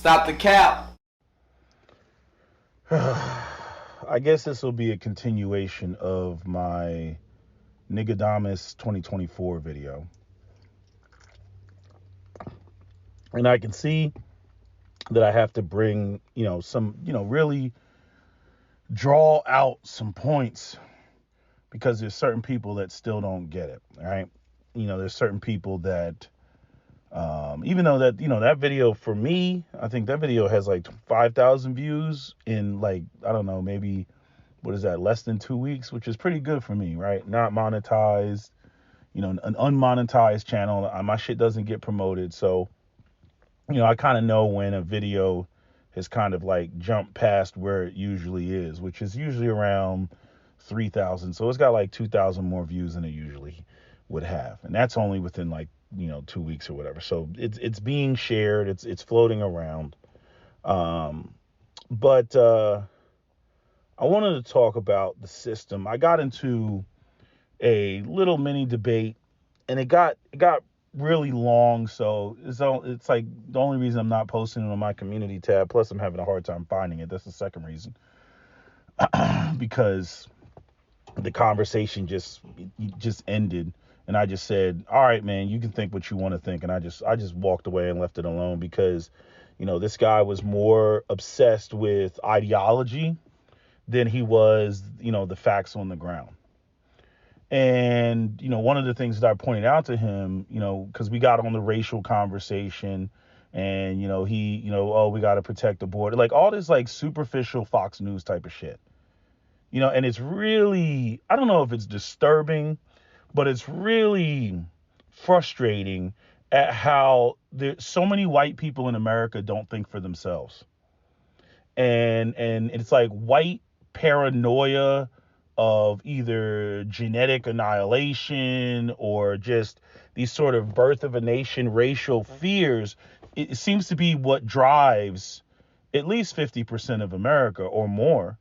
Stop the cap. I guess this will be a continuation of my Nigadamus 2024 video. And I can see that I have to bring, some, really draw out some points because there's certain people that still don't get it, right? There's certain people that, even though that, that video for me, I think that video has like 5,000 views in like, I don't know, maybe, what is that, less than 2 weeks, which is pretty good for me, right? Not monetized, an unmonetized channel. My shit doesn't get promoted. So, I kind of know when a video has kind of like jumped past where it usually is, which is usually around 3,000. So it's got like 2,000 more views than it usually would have. And that's only within like, 2 weeks or whatever. So it's being shared. It's floating around. But I wanted to talk about the system. I got into a little mini debate and it got really long. So it's like the only reason I'm not posting it on my community tab. Plus I'm having a hard time finding it. That's the second reason. Because the conversation just ended and I just said, all right, man, you can think what you want to think. And I just walked away and left it alone because, this guy was more obsessed with ideology than he was, the facts on the ground. And, one of the things that I pointed out to him, because we got on the racial conversation and, he, oh, we got to protect the border, like all this like superficial Fox News type of shit. And it's really, I don't know if it's disturbing, but it's really frustrating at how there's so many white people in America don't think for themselves. And it's like white paranoia of either genetic annihilation or just these sort of birth of a nation racial fears. It seems to be what drives at least 50% of America or more.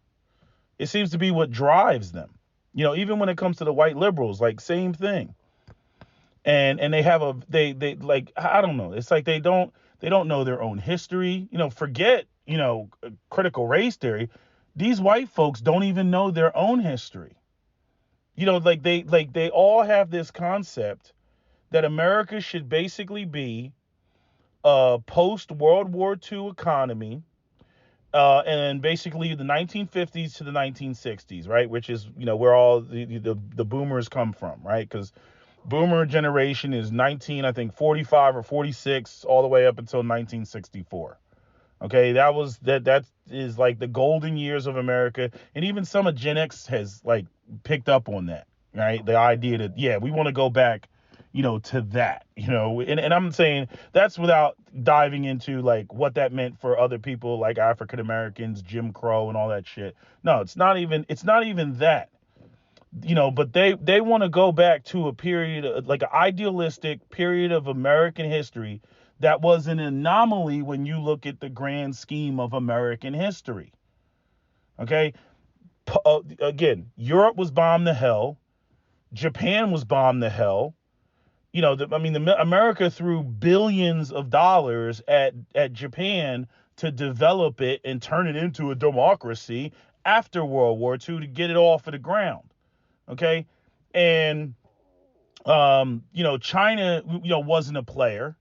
It seems to be what drives them. Even when it comes to the white liberals, like same thing. And they have they like, I don't know. It's like they don't know their own history. Forget, critical race theory. These white folks don't even know their own history. Like they all have this concept that America should basically be a post World War II economy. And basically the 1950s to the 1960s, right? Which is, where all the boomers come from, right? Because boomer generation is 19, I think 45 or 46, all the way up until 1964. Okay, that is like the golden years of America, and even some of Gen X has like picked up on that, right? The idea that, yeah, we want to go back, to that, and I'm saying that's without diving into like what that meant for other people like African Americans, Jim Crow, and all that shit. No, it's not even that. But they want to go back to a period, like an idealistic period of American history that was an anomaly when you look at the grand scheme of American history. Okay? Again, Europe was bombed to hell. Japan was bombed to hell. America threw billions of dollars at Japan to develop it and turn it into a democracy after World War II to get it off of the ground. Okay. And, China, wasn't a player,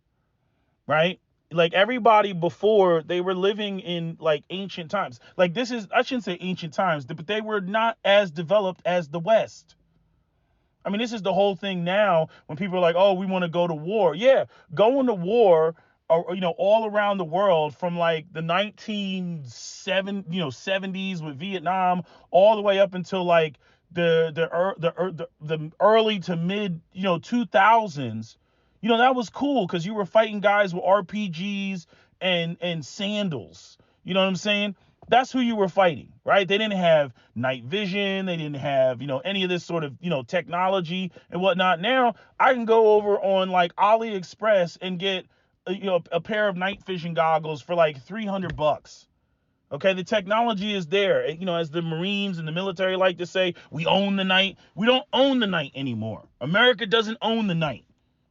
right? Like everybody before, they were living in like ancient times. Like I shouldn't say ancient times, but they were not as developed as the West. This is the whole thing now when people are like, oh, we want to go to war. Yeah, going to war, all around the world from like the 70s with Vietnam all the way up until like the early to mid 2000s. That was cool because you were fighting guys with RPGs and sandals. You know what I'm saying? That's who you were fighting, right? They didn't have night vision. They didn't have, any of this sort of, technology and whatnot. Now I can go over on like AliExpress and get, a pair of night vision goggles for like $300. Okay, the technology is there. As the Marines and the military like to say, we own the night. We don't own the night anymore. America doesn't own the night.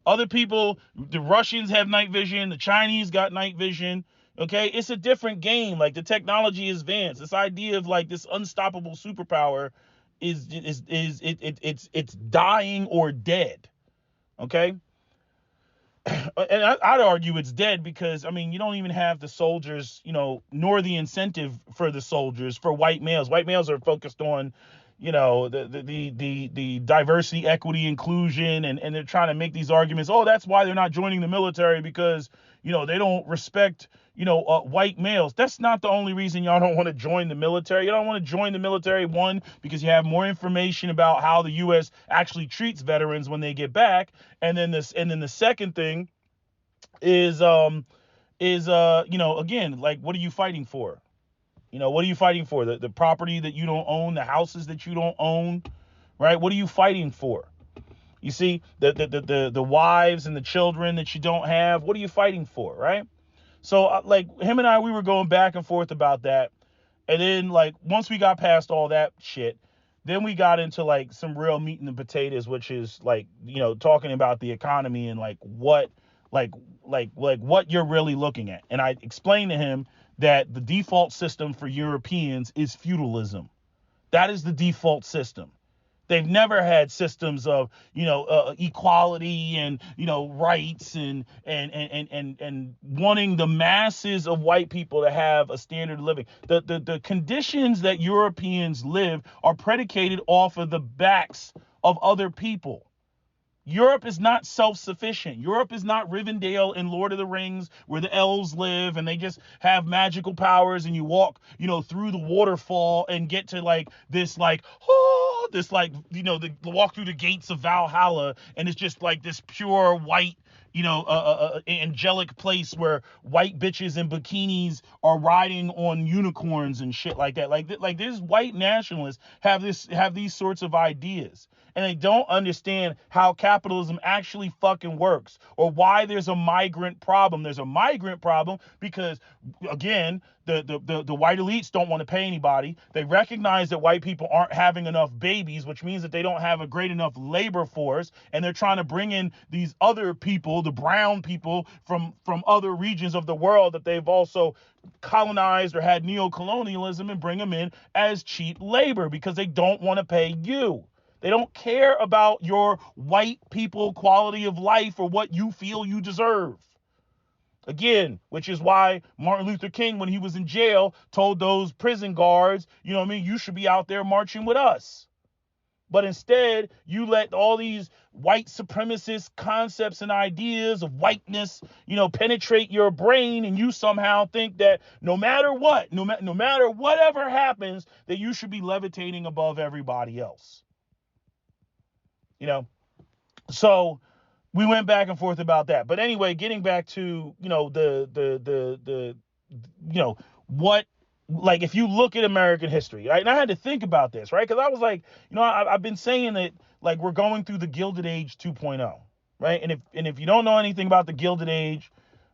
Other people, the Russians have night vision. The Chinese got night vision. Okay, it's a different game. Like the technology is advanced. This idea of like this unstoppable superpower it's dying or dead. Okay, and I'd argue it's dead because I mean you don't even have the soldiers, nor the incentive for the soldiers for white males. White males are focused on, the diversity, equity, inclusion, and they're trying to make these arguments. Oh, that's why they're not joining the military because they don't respect white males. That's not the only reason y'all don't want to join the military. You don't want to join the military, one, because you have more information about how the U.S. actually treats veterans when they get back, and then the second thing is again, like, what are you fighting for? What are you fighting for? The property that you don't own, the houses that you don't own, right? What are you fighting for? You see, the wives and the children that you don't have, what are you fighting for, right? So like him and I, we were going back and forth about that. And then like once we got past all that shit, then we got into like some real meat and the potatoes, which is like, talking about the economy and like what what you're really looking at. And I explained to him that the default system for Europeans is feudalism. That is the default system. They've never had systems of, equality and, rights and wanting the masses of white people to have a standard of living. The conditions that Europeans live are predicated off of the backs of other people. Europe is not self-sufficient. Europe is not Rivendell in Lord of the Rings where the elves live and they just have magical powers and you walk, through the waterfall and get to like this like, the walk through the gates of Valhalla and it's just like this pure white, angelic place where white bitches in bikinis are riding on unicorns and shit like that. Like these white nationalists have these sorts of ideas. And they don't understand how capitalism actually fucking works or why there's a migrant problem. There's a migrant problem because, again, the white elites don't want to pay anybody. They recognize that white people aren't having enough babies, which means that they don't have a great enough labor force. And they're trying to bring in these other people, the brown people from other regions of the world that they've also colonized or had neocolonialism and bring them in as cheap labor because they don't want to pay you. They don't care about your white people quality of life or what you feel you deserve. Again, which is why Martin Luther King, when he was in jail, told those prison guards, you should be out there marching with us. But instead, you let all these white supremacist concepts and ideas of whiteness, penetrate your brain, and you somehow think that no matter what, no matter whatever happens, that you should be levitating above everybody else. So we went back and forth about that. But anyway, getting back to, what, like, if you look at American history, right? And I had to think about this, right? Because I was like, I've been saying that, like, we're going through the Gilded Age 2.0, right? And if you don't know anything about the Gilded Age,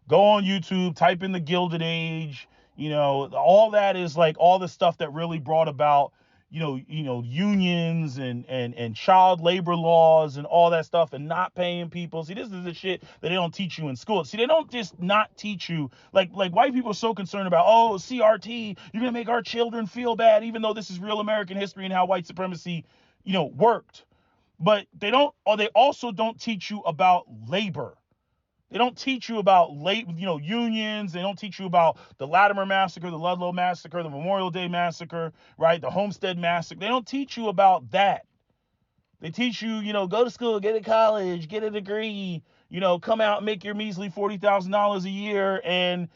go on YouTube, type in the Gilded Age. All that is like all the stuff that really brought about unions and child labor laws and all that stuff and not paying people. See, this is the shit that they don't teach you in school. See, they don't just not teach you, like white people are so concerned about, CRT, you're going to make our children feel bad, even though this is real American history and how white supremacy, worked. But they also don't teach you about labor. They don't teach you about unions. They don't teach you about the Latimer Massacre, the Ludlow Massacre, the Memorial Day Massacre, right? The Homestead Massacre. They don't teach you about that. They teach you, go to school, get to college, get a degree, come out and make your measly $40,000 a year and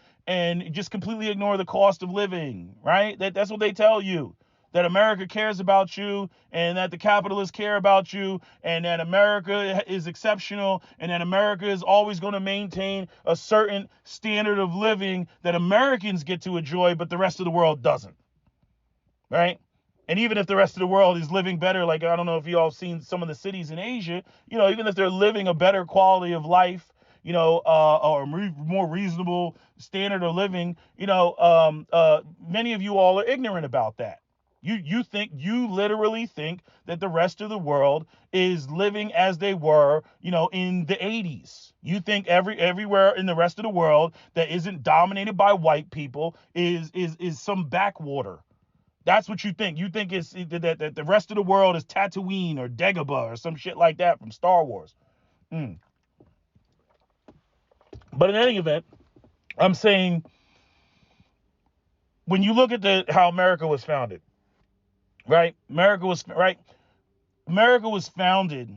just completely ignore the cost of living, right? That's what they tell you. That America cares about you and that the capitalists care about you and that America is exceptional and that America is always going to maintain a certain standard of living that Americans get to enjoy, but the rest of the world doesn't. Right? And even if the rest of the world is living better, like, I don't know if you all seen some of the cities in Asia, even if they're living a better quality of life, or more reasonable standard of living, many of you all are ignorant about that. You literally think that the rest of the world is living as they were, in the 80s. You think everywhere in the rest of the world that isn't dominated by white people is some backwater. That's what you think. You think it's that the rest of the world is Tatooine or Dagobah or some shit like that from Star Wars. But in any event, I'm saying when you look at how America was founded, right? America was founded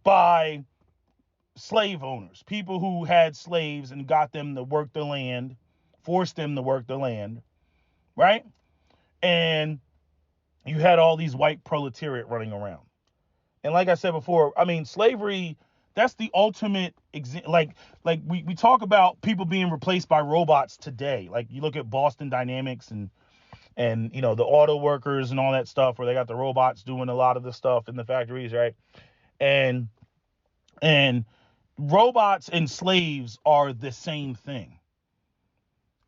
by slave owners, people who had slaves and got them to work the land, forced them to work the land, right? And you had all these white proletariat running around. And like I said before, I mean, slavery, that's the ultimate like we talk about people being replaced by robots today. Like you look at Boston Dynamics and the auto workers and all that stuff where they got the robots doing a lot of the stuff in the factories, right? And robots and slaves are the same thing.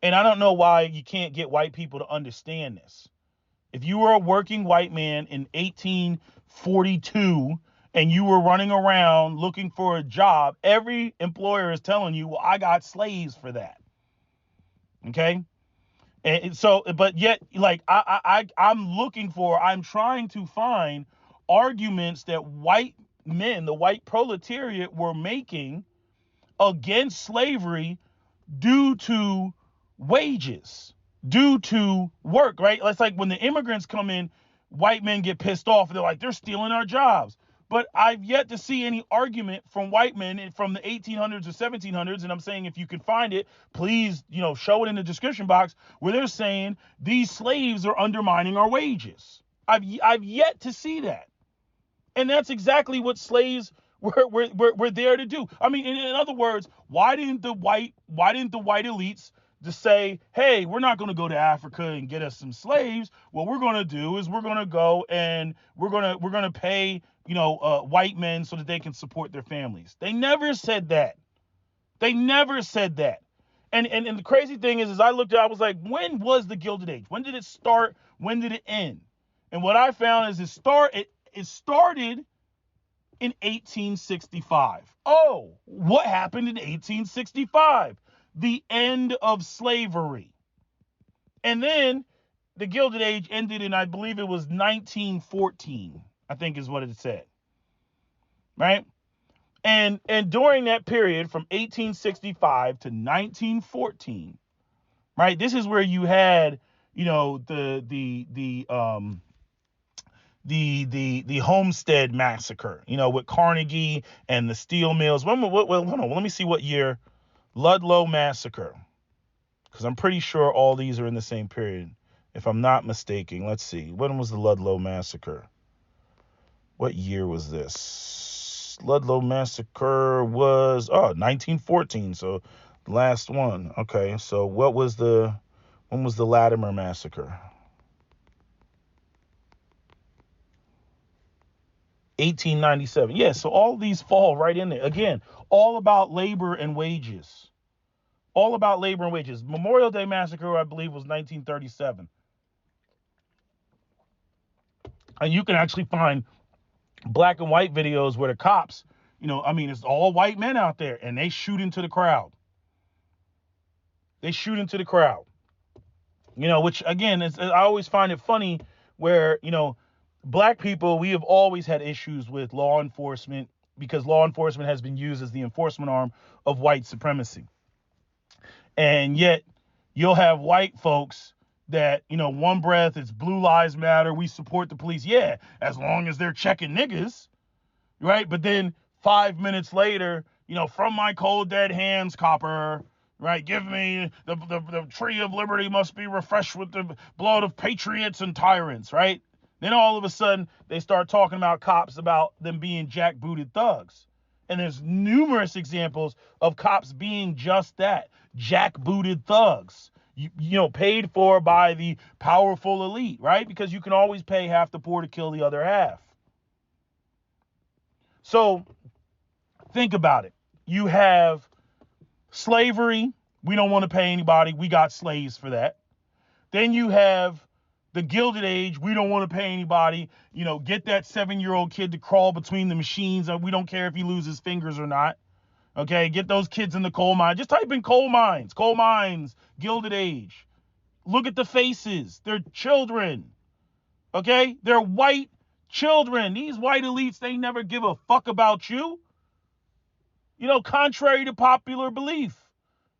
And I don't know why you can't get white people to understand this. If you were a working white man in 1842 and you were running around looking for a job, every employer is telling you, well, I got slaves for that. Okay? And so, but yet, like, I'm trying to find arguments that white men, the white proletariat, were making against slavery due to wages, due to work, right? It's like when the immigrants come in, white men get pissed off. They're like, they're stealing our jobs. But I've yet to see any argument from white men from the 1800s or 1700s, and I'm saying if you can find it, please, show it in the description box, where they're saying these slaves are undermining our wages. I've yet to see that. And that's exactly what slaves were there to do. I mean, in other words, why didn't the white elites just say, hey, we're not going to go to Africa and get us some slaves. What we're going to do is we're going to go and we're going to pay, white men so that they can support their families. They never said that. They never said that. And the crazy thing is I looked at, I was like, when was the Gilded Age? When did it start? When did it end? And what I found is it started in 1865. Oh, what happened in 1865? The end of slavery. And then the Gilded Age ended in, I believe it was 1914, I think is what it said. Right? And during that period from 1865 to 1914, right? This is where you had, the Homestead Massacre, with Carnegie and the steel mills. Hold on, let me see what year. Ludlow Massacre, because I'm pretty sure all these are in the same period, if I'm not mistaken. Let's see. When was the Ludlow Massacre? What year was this? Ludlow Massacre was 1914. So the last one. Okay. So when was the Latimer Massacre? 1897. Yeah, so all these fall right in there. Again, all about labor and wages. All about labor and wages. Memorial Day Massacre, I believe, was 1937. And you can actually find black and white videos where the cops, it's all white men out there, and they shoot into the crowd. Which, again, I always find it funny where, black people, we have always had issues with law enforcement because law enforcement has been used as the enforcement arm of white supremacy. And yet you'll have white folks that, one breath, it's Blue Lives Matter, we support the police. Yeah, as long as they're checking niggas, right? But then 5 minutes later, from my cold dead hands, copper, right? Give me the tree of liberty must be refreshed with the blood of patriots and tyrants, right? Then all of a sudden, they start talking about cops, about them being jackbooted thugs. And there's numerous examples of cops being just that, jackbooted thugs, paid for by the powerful elite, right? Because you can always pay half the poor to kill the other half. So think about it. You have slavery. We don't want to pay anybody. We got slaves for that. Then you have the Gilded Age. We don't want to pay anybody. Get that 7-year-old kid to crawl between the machines. We don't care if he loses fingers or not. Okay, get those kids in the coal mine. Just type in coal mines, Gilded Age. Look at the faces. They're children. Okay, they're white children. These white elites, they never give a fuck about you. Contrary to popular belief,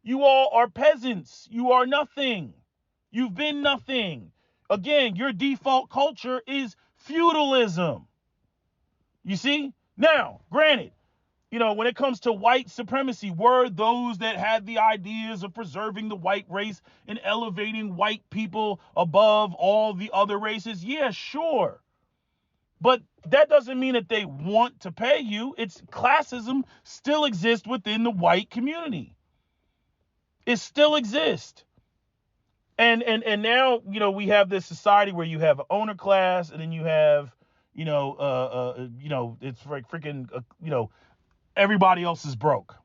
you all are peasants. You are nothing. You've been nothing. Again, your default culture is feudalism. You see? Now, granted, when it comes to white supremacy, were those that had the ideas of preserving the white race and elevating white people above all the other races? Yeah, sure. But that doesn't mean that they want to pay you. It's classism still exists within the white community. It still exists. And now, we have this society where you have an owner class, and then you have, it's like freaking, everybody else is broke.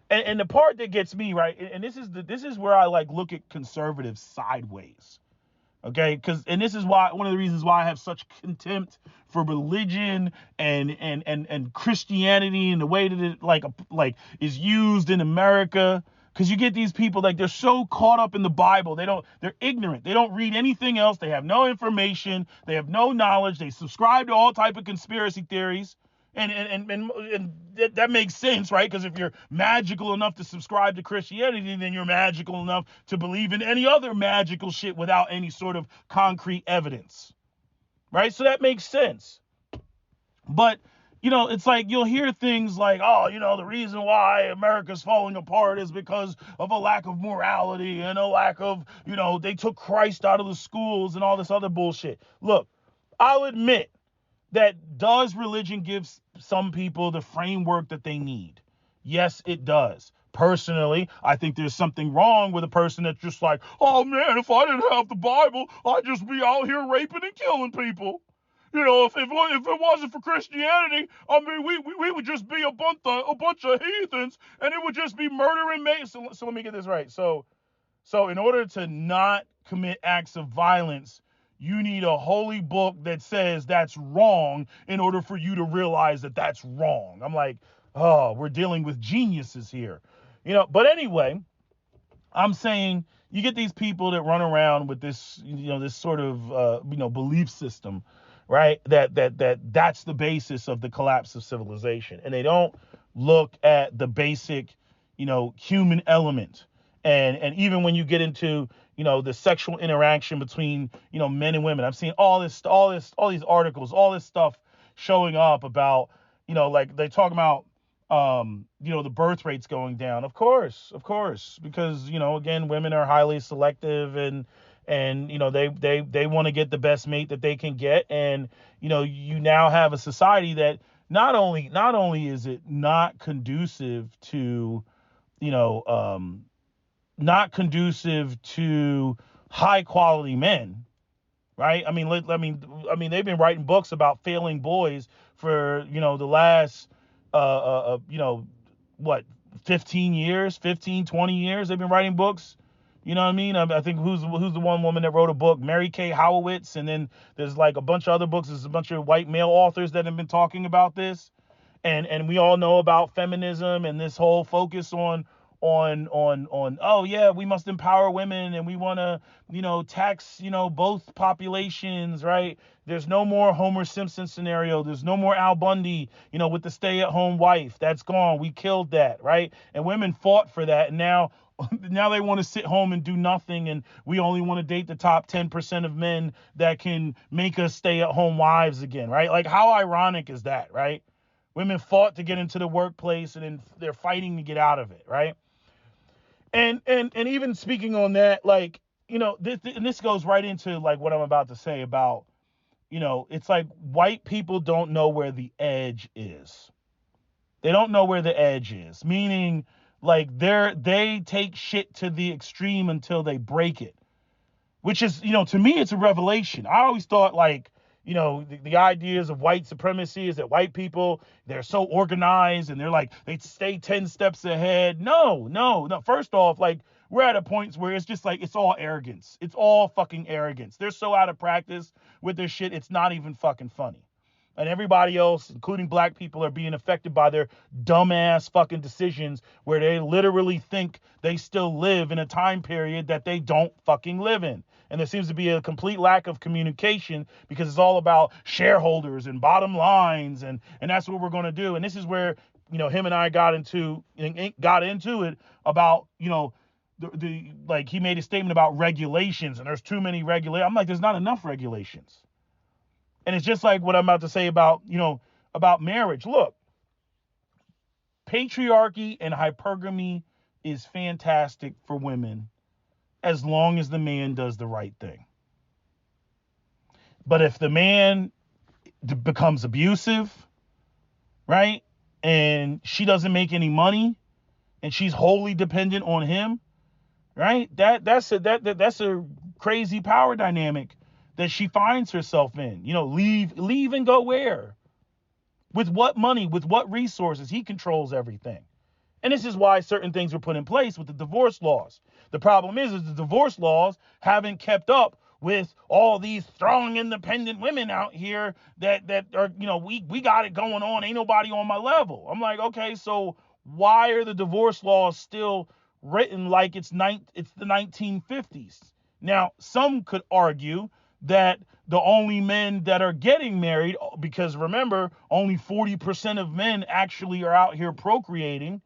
And the part that gets me, right, and this is where I look at conservatives sideways. Okay, and this is why one of the reasons why I have such contempt for religion and Christianity and the way that it is used in America. Because you get these people, they're so caught up in the Bible. They're ignorant. They don't read anything else. They have no information. They have no knowledge. They subscribe to all type of conspiracy theories. And that makes sense, right? Because if you're magical enough to subscribe to Christianity, then you're magical enough to believe in any other magical shit without any sort of concrete evidence, right? So that makes sense. But, it's like you'll hear things like, oh, the reason why America's falling apart is because of a lack of morality and a lack of, they took Christ out of the schools and all this other bullshit. Look, I'll admit that does religion give some people the framework that they need? Yes, it does. Personally, I think there's something wrong with a person that's just like, oh man, if I didn't have the Bible, I'd just be out here raping and killing people. If it wasn't for Christianity, I mean, we would just be a bunch of heathens, and it would just be murder and mayhem. So let me get this right. So in order to not commit acts of violence, you need a holy book that says that's wrong in order for you to realize that that's wrong. I'm like, oh, we're dealing with geniuses here. But anyway, I'm saying you get these people that run around with this, this sort of, belief system, right? That's the basis of the collapse of civilization. And they don't look at the basic, human element. And even when you get into, the sexual interaction between, men and women, I've seen all these articles, all this stuff showing up about, they talk about, the birth rates going down. Of course, because, again, women are highly selective and they want to get the best mate that they can get. And, you now have a society that not only is it not conducive to, not conducive to high quality men, right? I mean, they've been writing books about failing boys for, the last, 20 years. They've been writing books. You know what I mean? I think who's the one woman that wrote a book, Mary Kay Howowitz, and then there's a bunch of other books. There's a bunch of white male authors that have been talking about this, and we all know about feminism and this whole focus on oh yeah, we must empower women and we want to tax both populations, right? There's no more Homer Simpson scenario. There's no more Al Bundy with the stay-at-home wife. That's gone. We killed that, right? And women fought for that, and now they want to sit home and do nothing, and we only want to date the top 10% of men that can make us stay-at-home wives again, right? Like, how ironic is that, right? Women fought to get into the workplace, and then they're fighting to get out of it, right? And even speaking on that, this goes right into what I'm about to say about, it's like white people don't know where the edge is. They don't know where the edge is, meaning they take shit to the extreme until they break it, which is, to me, it's a revelation. I always thought the ideas of white supremacy is that white people, they're so organized and they stay 10 steps ahead. No. First off, we're at a point where it's just like, it's all arrogance. It's all fucking arrogance. They're so out of practice with their shit, it's not even fucking funny. And everybody else, including black people, are being affected by their dumbass fucking decisions where they literally think they still live in a time period that they don't fucking live in. And there seems to be a complete lack of communication because it's all about shareholders and bottom lines, and that's what we're going to do. And this is where, him and I got into it about, the like, he made a statement about regulations and there's too many regulations. I'm like, there's not enough regulations. And it's just like what I'm about to say about, about marriage. Look, patriarchy and hypergamy is fantastic for women as long as the man does the right thing. But if the man becomes abusive, right, and she doesn't make any money and she's wholly dependent on him, right, that's a crazy power dynamic that she finds herself in. Leave and go where? With what money? With what resources? He controls everything. And this is why certain things were put in place with the divorce laws. The problem is the divorce laws haven't kept up with all these strong, independent women out here that are, we got it going on. Ain't nobody on my level. I'm like, okay, so why are the divorce laws still written like it's the 1950s? Now, some could argue that the only men that are getting married, because remember, only 40% of men actually are out here procreating,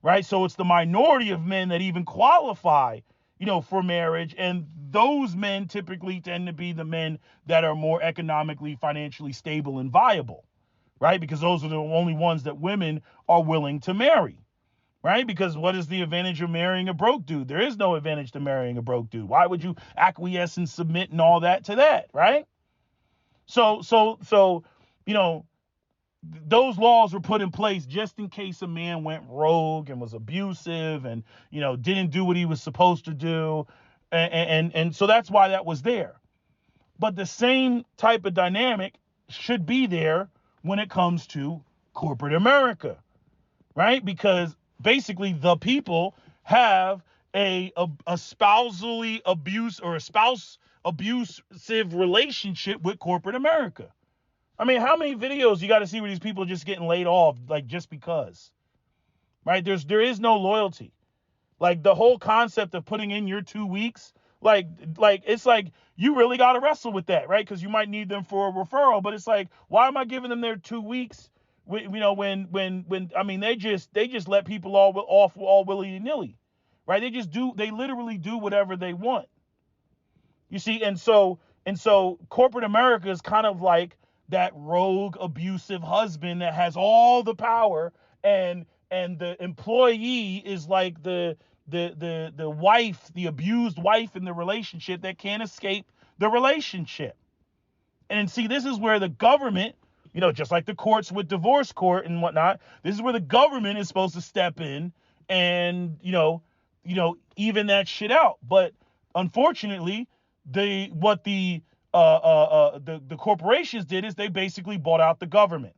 right? So it's the minority of men that even qualify, for marriage. And those men typically tend to be the men that are more economically, financially stable and viable, right? Because those are the only ones that women are willing to marry. Right? Because what is the advantage of marrying a broke dude? There is no advantage to marrying a broke dude. Why would you acquiesce and submit and all that to that, right? So, those laws were put in place just in case a man went rogue and was abusive and, didn't do what he was supposed to do. And so that's why that was there. But the same type of dynamic should be there when it comes to corporate America, right? Because basically the people have a spousally abuse or a spouse abusive relationship with corporate America. I mean, how many videos you got to see where these people are just getting laid off, like, just because, right? There is no loyalty. Like, the whole concept of putting in your 2 weeks, like it's like you really got to wrestle with that, right? Because you might need them for a referral, but it's like, why am I giving them their 2 weeks? When I mean, they just let people off willy-nilly, right? They literally do whatever they want. You see, and so corporate America is kind of like that rogue, abusive husband that has all the power, and the employee is like the wife, the abused wife in the relationship that can't escape the relationship. And see, this is where the government, just like the courts with divorce court and whatnot, this is where the government is supposed to step in and, even that shit out. But unfortunately, the corporations did is they basically bought out the government.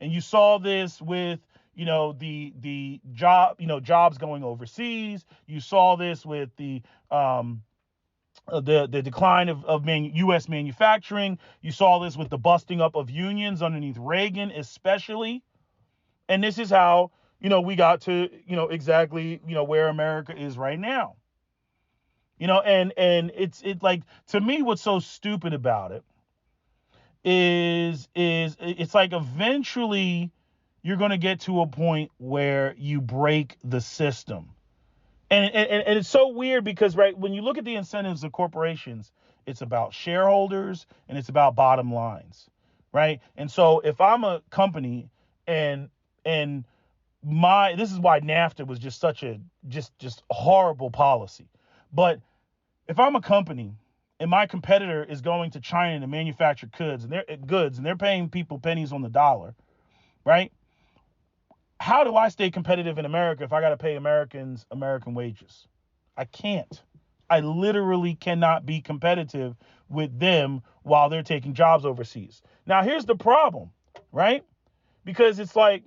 And you saw this with, the jobs going overseas. You saw this with the decline of U.S. manufacturing. You saw this with the busting up of unions underneath Reagan, especially. And this is how, we got to, exactly, where America is right now. And it's like, to me, what's so stupid about it is it's like eventually you're going to get to a point where you break the system. And it's so weird because, right, when you look at the incentives of corporations, it's about shareholders and it's about bottom lines, right? And so if I'm a company and this is why NAFTA was just such a just horrible policy. But if I'm a company and my competitor is going to China to manufacture goods and they're paying people pennies on the dollar, right? How do I stay competitive in America if I got to pay Americans American wages? I can't. I literally cannot be competitive with them while they're taking jobs overseas. Now, here's the problem, right? Because it's like,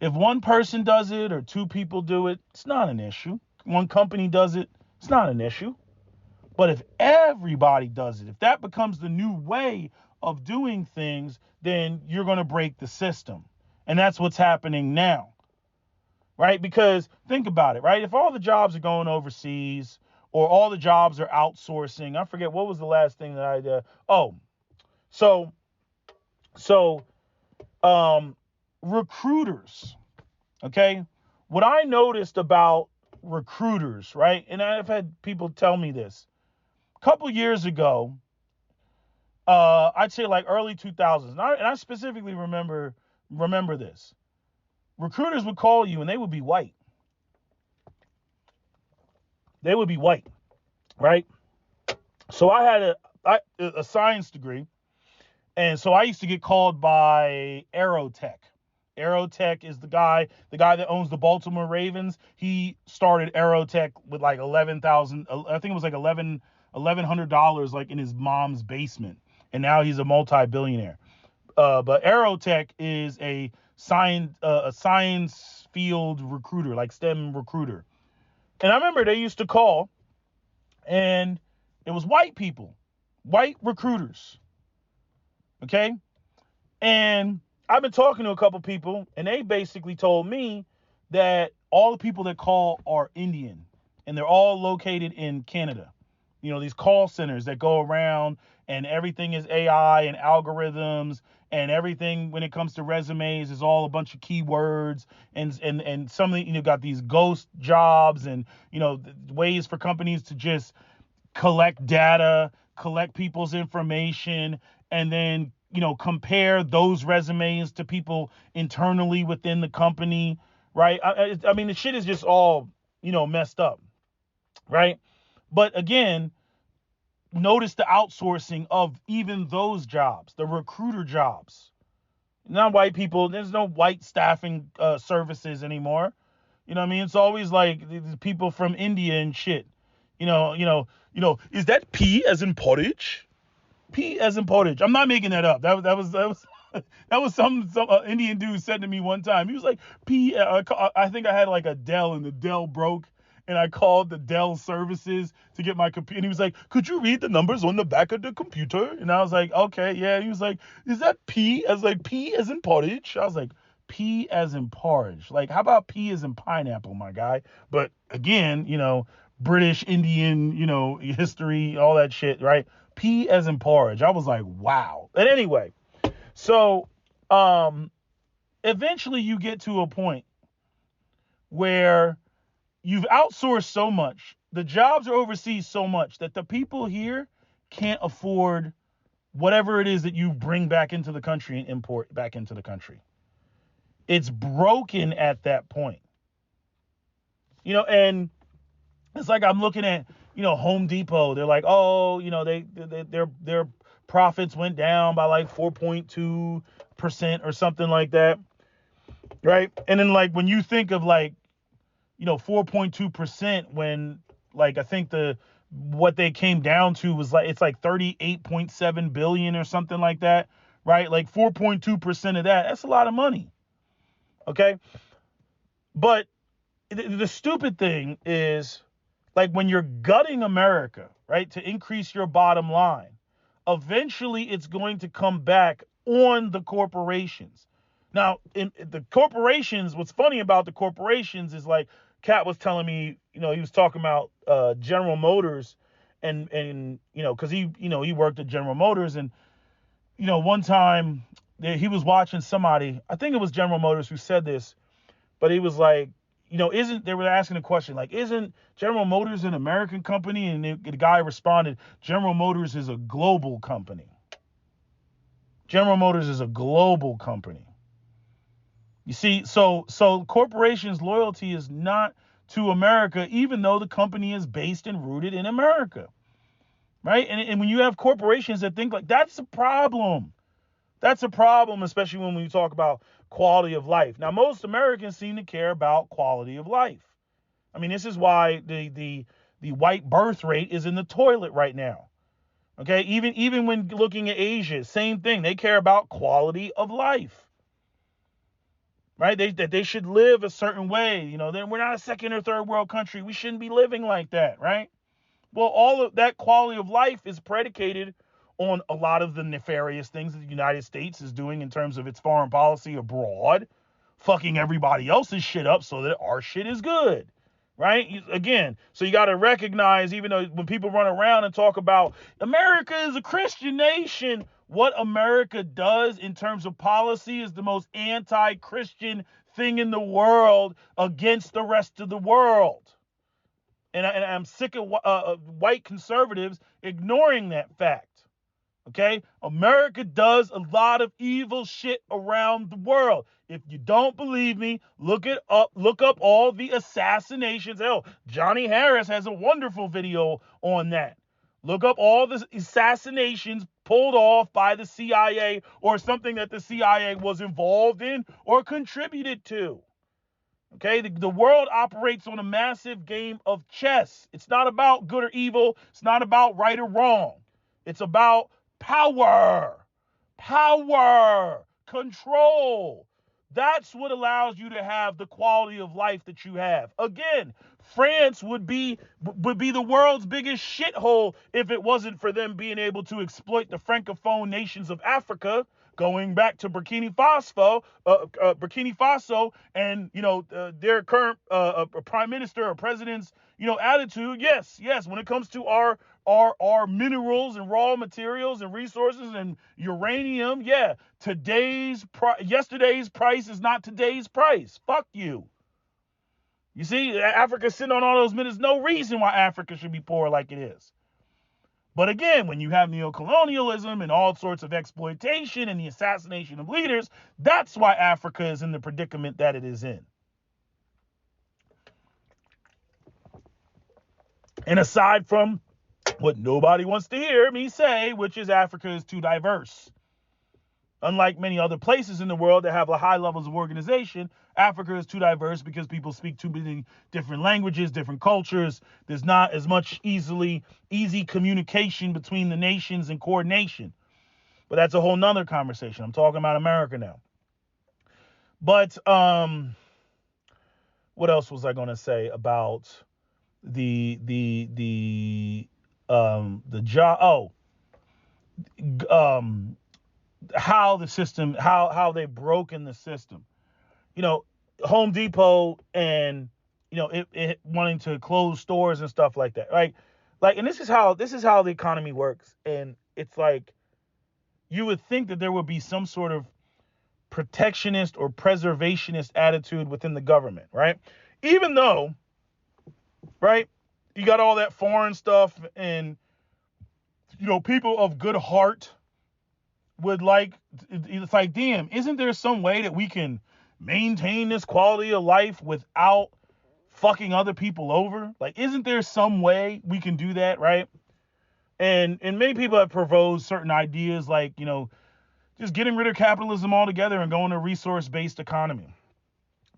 if one person does it or two people do it, it's not an issue. one company does it, it's not an issue. But if everybody does it, if that becomes the new way of doing things, then you're going to break the system. And that's what's happening now, right? Because think about it, right? If all the jobs are going overseas or all the jobs are outsourcing, I forget what was the last thing that I did. So recruiters, okay? What I noticed about recruiters, right? And I've had people tell me this. A couple years ago, I'd say like early 2000s, and I specifically remember this. Recruiters would call you and they would be white. They would be white, right? So I had a science degree, and so I used to get called by Aerotech. Aerotech is the guy that owns the Baltimore Ravens. He started Aerotech with like 11,000, I think it was like $1,100 like in his mom's basement, and now he's a multi-billionaire. But Aerotech is a science field recruiter, like STEM recruiter. And I remember they used to call, and it was white people, white recruiters. Okay? And I've been talking to a couple people, and they basically told me that all the people that call are Indian, and they're all located in Canada. You know, these call centers that go around, and everything is AI and algorithms, and everything when it comes to resumes is all a bunch of keywords, and some of the, got these ghost jobs, and ways for companies to just collect data, collect people's information, and then compare those resumes to people internally within the company, right? I mean, the shit is just all messed up, right? But again, notice the outsourcing of even those jobs, the recruiter jobs. Not white people. There's no white staffing services anymore. You know what I mean? It's always like these people from India and shit. Is that P as in porridge? P as in porridge. I'm not making that up. That was some Indian dude said to me one time. He was like, P. I think I had like a Dell, and the Dell broke, and I called the Dell services to get my computer. And he was like, could you read the numbers on the back of the computer? And I was like, okay, yeah. And he was like, is that P? I was like, P as in porridge. I was like, P as in porridge. Like, how about P as in pineapple, my guy? But again, British, Indian, history, all that shit, right? P as in porridge. I was like, wow. But anyway, so eventually you get to a point where you've outsourced so much, the jobs are overseas so much that the people here can't afford whatever it is that you bring back into the country and import back into the country. It's broken at that point. And it's like I'm looking at, Home Depot. They're like, oh, their profits went down by like 4.2% or something like that, right? And then like when you think of like 4.2%, when like I think what they came down to was like, it's like 38.7 billion or something like that, right? Like 4.2% of that's a lot of money. Okay. But the stupid thing is, like, when you're gutting America, right, to increase your bottom line, eventually it's going to come back on the corporations. Now, in the corporations, what's funny about the corporations is, like, Kat was telling me, he was talking about General Motors, and because he worked at General Motors, and one time he was watching somebody, I think it was General Motors who said this, but he was like, they were asking a question, like, isn't General Motors an American company? And the guy responded, General Motors is a global company. General Motors is a global company. You see, so corporations' loyalty is not to America, even though the company is based and rooted in America, right? And when you have corporations that think like, that's a problem. That's a problem, especially when we talk about quality of life. Now, most Americans seem to care about quality of life. I mean, this is why the white birth rate is in the toilet right now. Okay, even when looking at Asia, same thing. They care about quality of life. right? That they should live a certain way. Then we're not a second or third world country. We shouldn't be living like that, right? Well, all of that quality of life is predicated on a lot of the nefarious things that the United States is doing in terms of its foreign policy abroad, fucking everybody else's shit up so that our shit is good. Right? Again, so you got to recognize, even though when people run around and talk about America is a Christian nation, what America does in terms of policy is the most anti-Christian thing in the world against the rest of the world. And I'm sick of white conservatives ignoring that fact. Okay? America does a lot of evil shit around the world. If you don't believe me, look up all the assassinations. Hell, Johnny Harris has a wonderful video on that. Look up all the assassinations pulled off by the CIA or something that the CIA was involved in or contributed to. Okay, the world operates on a massive game of chess. It's not about good or evil. It's not about right or wrong. It's about power, control. That's what allows you to have the quality of life that you have. Again, France would be the world's biggest shithole if it wasn't for them being able to exploit the francophone nations of Africa, going back to Burkina Faso, and their current prime minister or president's attitude. Yes, when it comes to our minerals and raw materials and resources and uranium, yeah, yesterday's price is not today's price. Fuck you. You see, Africa's sitting on all those minutes. No reason why Africa should be poor like it is. But again, when you have neocolonialism and all sorts of exploitation and the assassination of leaders, that's why Africa is in the predicament that it is in. And aside from what nobody wants to hear me say, which is Africa is too diverse. Unlike many other places in the world that have high levels of organization, Africa is too diverse because people speak too many different languages, different cultures. There's not as much easy communication between the nations and coordination. But that's a whole nother conversation. I'm talking about America now. But what else was I going to say about the job? How the system, how they've broken the system. Home Depot and it wanting to close stores and stuff like that, right? And this is how the economy works. And it's like you would think that there would be some sort of protectionist or preservationist attitude within the government, right? Even though, right, you got all that foreign stuff and people of good heart would it's like, damn, isn't there some way that we can maintain this quality of life without fucking other people over? Like, isn't there some way we can do that, right? And many people have proposed certain ideas like, just getting rid of capitalism altogether and going to a resource-based economy.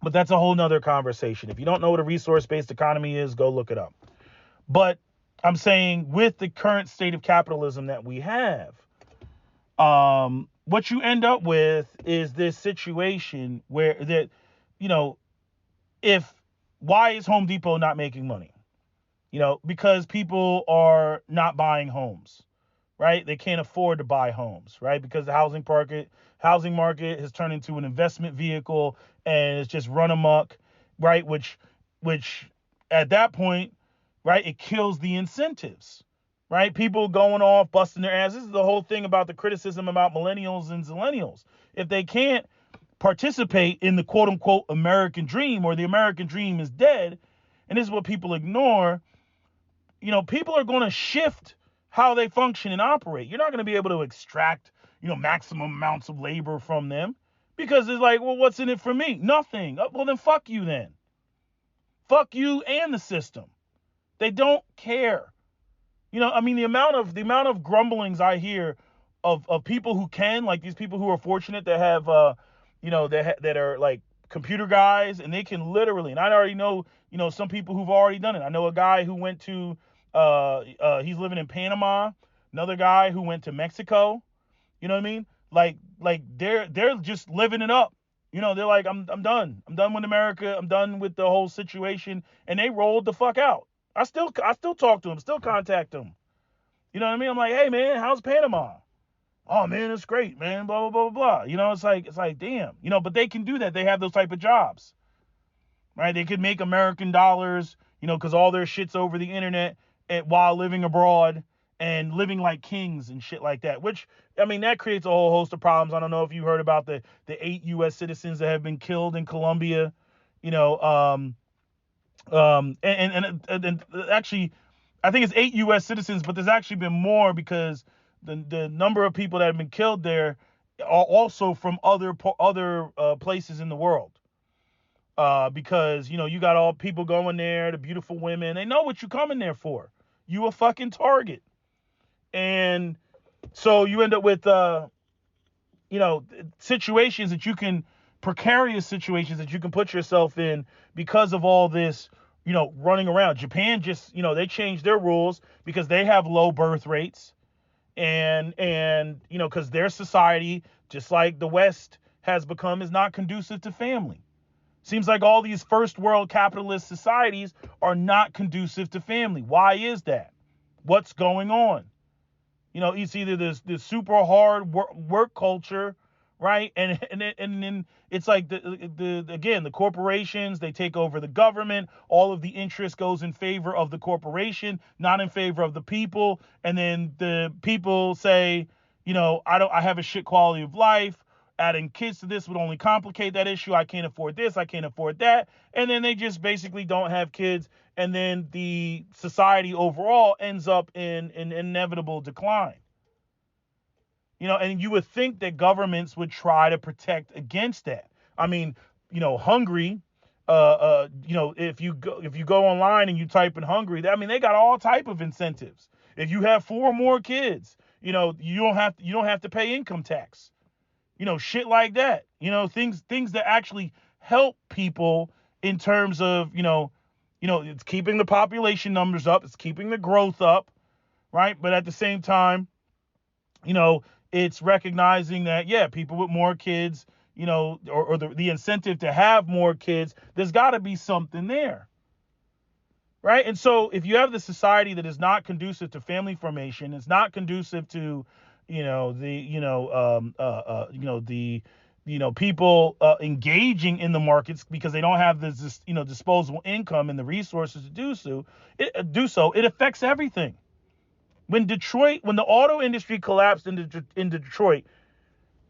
But that's a whole nother conversation. If you don't know what a resource-based economy is, go look it up. But I'm saying with the current state of capitalism that we have, what you end up with is this situation where why is Home Depot not making money? Because people are not buying homes, right? They can't afford to buy homes, right? Because the housing market has turned into an investment vehicle and it's just run amok, right? Which at that point, right, it kills the incentives. Right? People going off, busting their ass. This is the whole thing about the criticism about millennials and zillennials. If they can't participate in the quote unquote American dream, or the American dream is dead, and this is what people ignore, people are going to shift how they function and operate. You're not going to be able to extract, maximum amounts of labor from them because it's like, well, what's in it for me? Nothing. Well, then fuck you then. Fuck you and the system. They don't care. The amount of grumblings I hear of people who can, like these people who are fortunate that have, that are like computer guys, and they can literally, and I already know, some people who've already done it. I know a guy who went to, he's living in Panama, another guy who went to Mexico, you know what I mean? Like they're just living it up, They're like, I'm done. I'm done with America. I'm done with the whole situation. And they rolled the fuck out. I still talk to them, still contact them. You know what I mean? I'm like, hey man, how's Panama? Oh man, it's great, man. Blah blah blah blah. It's like damn. But they can do that. They have those type of jobs, right? They could make American dollars, because all their shit's over the internet while living abroad and living like kings and shit like that. Which, I mean, that creates a whole host of problems. I don't know if you heard about the 8 U.S. citizens that have been killed in Colombia. And actually, I think it's 8 U.S. citizens, but there's actually been more because the number of people that have been killed there are also from other places in the world. Because you got all people going there, the beautiful women. They know what you coming there for. You a fucking target, and so you end up with situations that you can precarious situations that you can put yourself in because of all this. Running around. Japan just, they changed their rules because they have low birth rates, and because their society, just like the West has become, is not conducive to family. Seems like all these first world capitalist societies are not conducive to family. Why is that? What's going on? It's either this super hard work culture, right? And then it's like the corporations, they take over the government. All of the interest goes in favor of the corporation, not in favor of the people. And then the people say, I have a shit quality of life. Adding kids to this would only complicate that issue. I can't afford this. I can't afford that. And then they just basically don't have kids. And then the society overall ends up in an inevitable decline. And you would think that governments would try to protect against that. I mean, Hungary, if you go online and you type in Hungary, I mean, they got all type of incentives. If you have 4 or more kids, you don't have to pay income tax. Shit like that. Things that actually help people in terms of, it's keeping the population numbers up, it's keeping the growth up, right? But at the same time, it's recognizing that, yeah, people with more kids, or the incentive to have more kids, there's got to be something there, right? And so if you have the society that is not conducive to family formation, it's not conducive to, people engaging in the markets because they don't have this, disposable income and the resources to do so, it affects everything. When the auto industry collapsed in Detroit,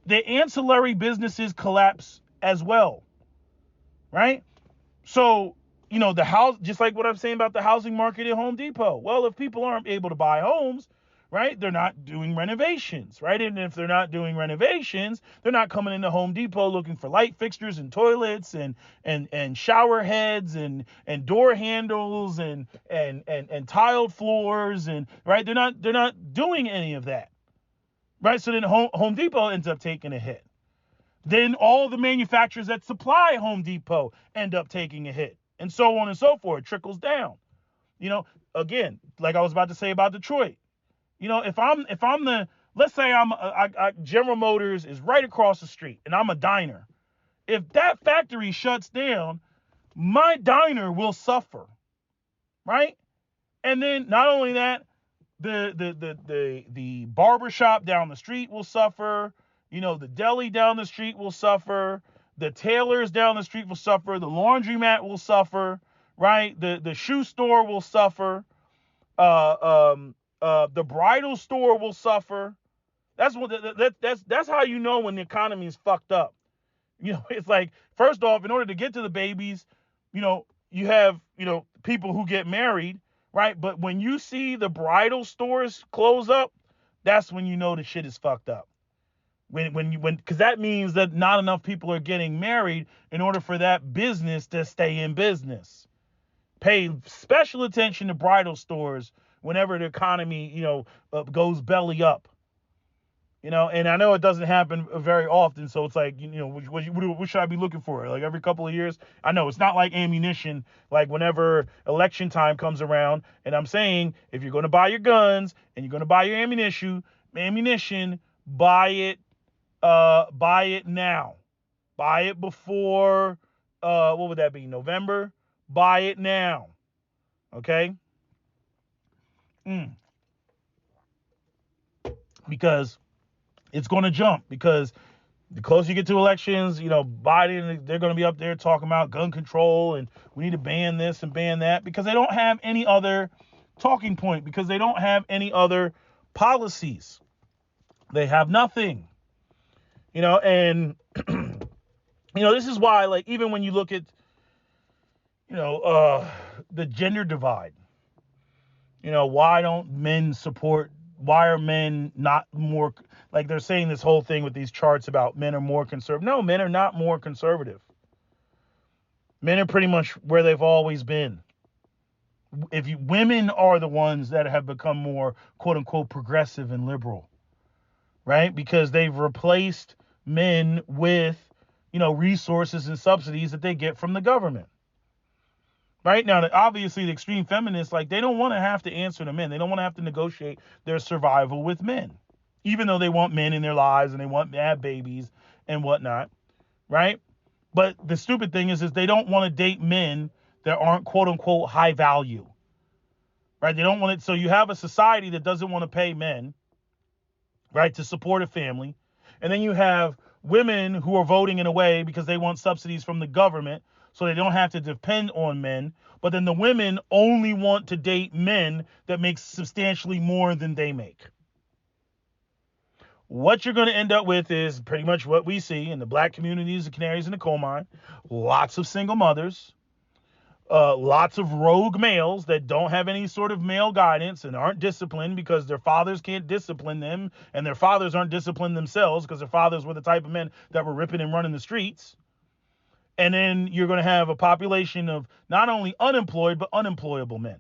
the ancillary businesses collapse as well, right? So, the house, just like what I'm saying about the housing market at Home Depot. Well, if people aren't able to buy homes, right, they're not doing renovations, right? And if they're not doing renovations, they're not coming into Home Depot looking for light fixtures and toilets and shower heads and door handles and tiled floors, and right, they're not doing any of that, right? So then Home Depot ends up taking a hit. Then all the manufacturers that supply Home Depot end up taking a hit, and so on and so forth. It trickles down. Again, like I was about to say about Detroit. If I'm let's say General Motors is right across the street and I'm a diner. If that factory shuts down, my diner will suffer, right? And then not only that, the barber shop down the street will suffer. The deli down the street will suffer. The tailors down the street will suffer. The laundromat will suffer, right? The shoe store will suffer. The bridal store will suffer. That's how you know when the economy is fucked up. It's like, first off, in order to get to the babies, you have, people who get married, right? But when you see the bridal stores close up, that's when you know the shit is fucked up. Because that means that not enough people are getting married in order for that business to stay in business. Pay special attention to bridal stores whenever the economy, goes belly up. And I know it doesn't happen very often, so it's like, what should I be looking for? Like every couple of years? I know it's not like ammunition, like whenever election time comes around, and I'm saying, if you're going to buy your guns and you're going to buy your ammunition, buy it now. Buy it before, what would that be, November? Buy it now, okay? Because it's going to jump, because the closer you get to elections, Biden, they're going to be up there talking about gun control and we need to ban this and ban that, because they don't have any other talking point, because they don't have any other policies. They have nothing, and this is why, like, even when you look at, the gender divide, why don't men support, why are men not more, like they're saying this whole thing with these charts about men are more conservative. No, men are not more conservative. Men are pretty much where they've always been. Women are the ones that have become more quote unquote progressive and liberal, right? Because they've replaced men with, resources and subsidies that they get from the government. Right now, obviously, the extreme feminists, like, they don't want to have to answer to men. They don't want to have to negotiate their survival with men, even though they want men in their lives and they want to have babies and whatnot, right? But the stupid thing is they don't want to date men that aren't quote unquote high value, right? They don't want it. So you have a society that doesn't want to pay men, right, to support a family. And then you have women who are voting in a way because they want subsidies from the government so they don't have to depend on men. But then the women only want to date men that make substantially more than they make. What you're going to end up with is pretty much what we see in the black communities, the canaries in the coal mine. Lots of single mothers, lots of rogue males that don't have any sort of male guidance and aren't disciplined because their fathers can't discipline them, and their fathers aren't disciplined themselves because their fathers were the type of men that were ripping and running the streets. And then you're going to have a population of not only unemployed, but unemployable men.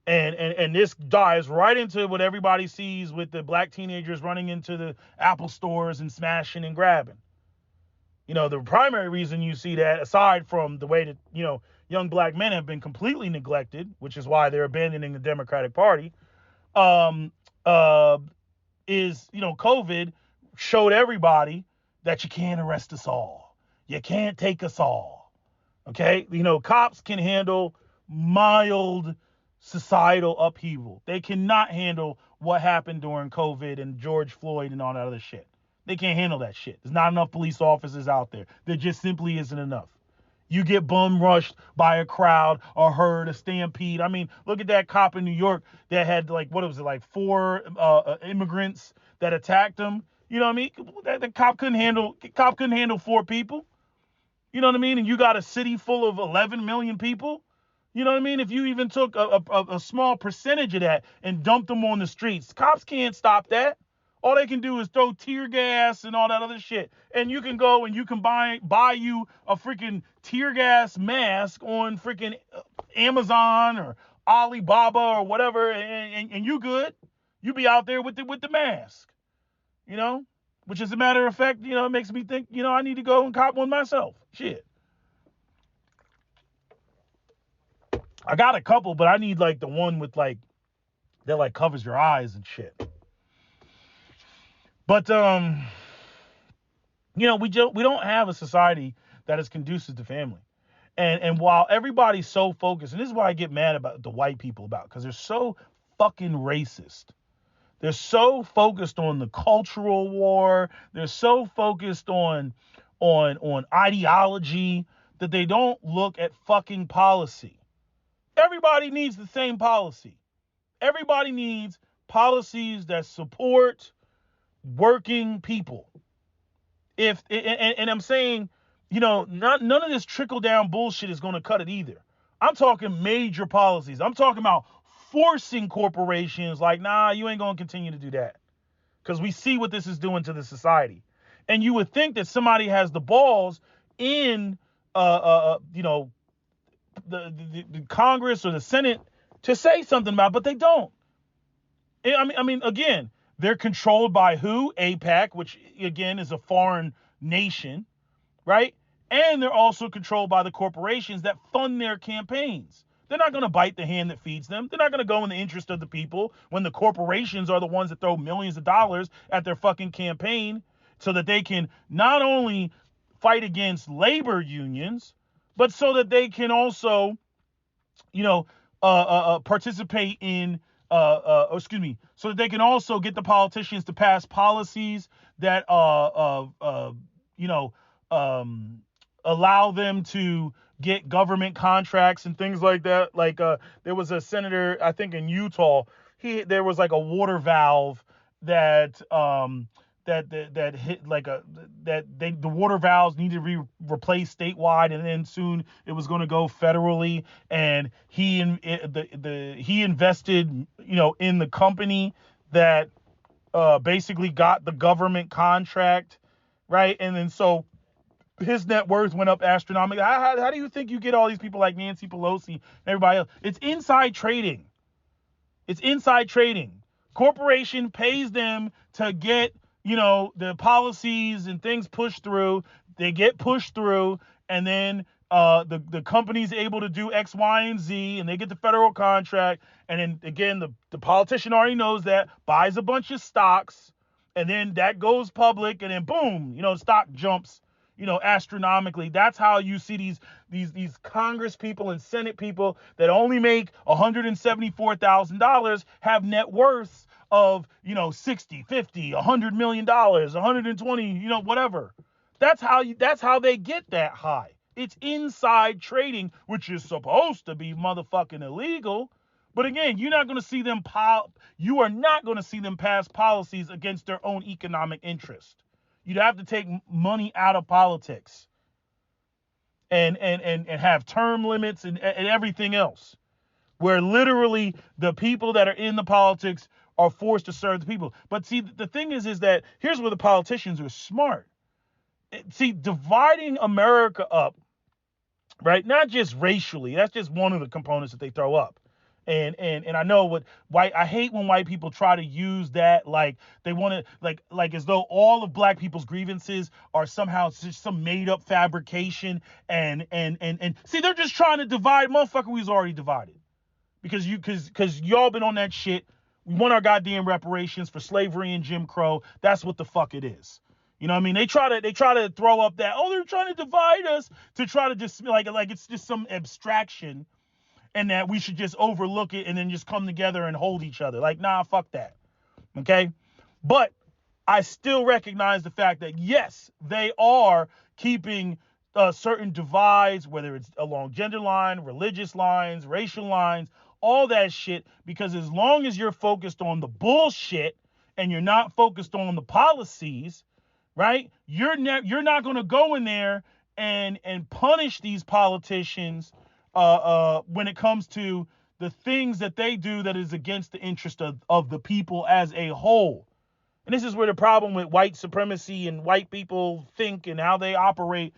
And this dives right into what everybody sees with the black teenagers running into the Apple stores and smashing and grabbing. The primary reason you see that, aside from the way that, young black men have been completely neglected, which is why they're abandoning the Democratic Party, is, COVID showed everybody that you can't arrest us all. You can't take us all. Okay? Cops can handle mild societal upheaval. They cannot handle what happened during COVID and George Floyd and all that other shit. They can't handle that shit. There's not enough police officers out there. There just simply isn't enough. You get bum rushed by a crowd, a herd, a stampede. I mean, look at that cop in New York that had, like, what was it, like 4 immigrants that attacked him. You know what I mean? The cop couldn't handle 4 people. You know what I mean? And you got a city full of 11 million people. You know what I mean? If you even took a small percentage of that and dumped them on the streets, cops can't stop that. All they can do is throw tear gas and all that other shit. And you can go and you can buy you a freaking tear gas mask on freaking Amazon or Alibaba or whatever, and you good. You be out there with the mask, which, as a matter of fact, it makes me think, I need to go and cop one myself. Shit. I got a couple, but I need, like, the one with, like, that, like, covers your eyes and shit. But, we don't have a society that is conducive to family. And while everybody's so focused, and this is what I get mad about the white people about, because they're so fucking racist. They're so focused on the cultural war. They're so focused on ideology that they don't look at fucking policy. Everybody needs the same policy. Everybody needs policies that support working people. And I'm saying, none of this trickle down bullshit is going to cut it either. I'm talking major policies. I'm talking about forcing corporations like, nah, you ain't going to continue to do that. Because we see what this is doing to the society. And you would think that somebody has the balls in, the Congress or the Senate to say something about it, but they don't. I mean, again, they're controlled by who? AIPAC, which, again, is a foreign nation, right? And they're also controlled by the corporations that fund their campaigns. They're not going to bite the hand that feeds them. They're not going to go in the interest of the people when the corporations are the ones that throw millions of dollars at their fucking campaign so that they can not only fight against labor unions, but so that they can also, participate in, so that they can also get the politicians to pass policies that, you know, allow them to get government contracts and things like that. Like, there was a senator, I think in Utah, there was like a water valve that, that hit like the water valves needed to be replaced statewide, and then soon it was going to go federally, and he invested, in the company that basically got the government contract, right? And then so his net worth went up astronomically. How do you think you get all these people like Nancy Pelosi and everybody else? It's inside trading. Corporation pays them to get, the policies and things pushed through. They get pushed through, and then the company's able to do X, Y, and Z, and they get the federal contract. And then again, the politician already knows that, buys a bunch of stocks, and then that goes public, and then boom, stock jumps, astronomically. That's how you see these Congress people and Senate people that only make $174,000 have net worths of, 60, 50, $100 million, 120, whatever. That's how they get that high. It's inside trading, which is supposed to be motherfucking illegal. But again, you are not going to see them pass policies against their own economic interest. You'd have to take money out of politics and have term limits and everything else, where literally the people that are in the politics are forced to serve the people. But see, the thing is that here's where the politicians are smart. See, dividing America up, right? Not just racially. That's just one of the components that they throw up. And I know I hate when white people try to use that, like they want to, like as though all of black people's grievances are somehow just some made up fabrication. And see, they're just trying to divide. Motherfucker, we was already divided because y'all been on that shit. We want our goddamn reparations for slavery and Jim Crow. That's what the fuck it is. You know what I mean? They try to throw up that, they're trying to divide us, to try to just like it's just some abstraction, and that we should just overlook it and then just come together and hold each other. Like, nah, fuck that. Okay? But I still recognize the fact that, yes, they are keeping certain divides, whether it's along gender line, religious lines, racial lines, all that shit, because as long as you're focused on the bullshit and you're not focused on the policies, right? You're not going to go in there and punish these politicians when it comes to the things that they do that is against the interest of the people as a whole. And this is where the problem with white supremacy and white people think and how they operate,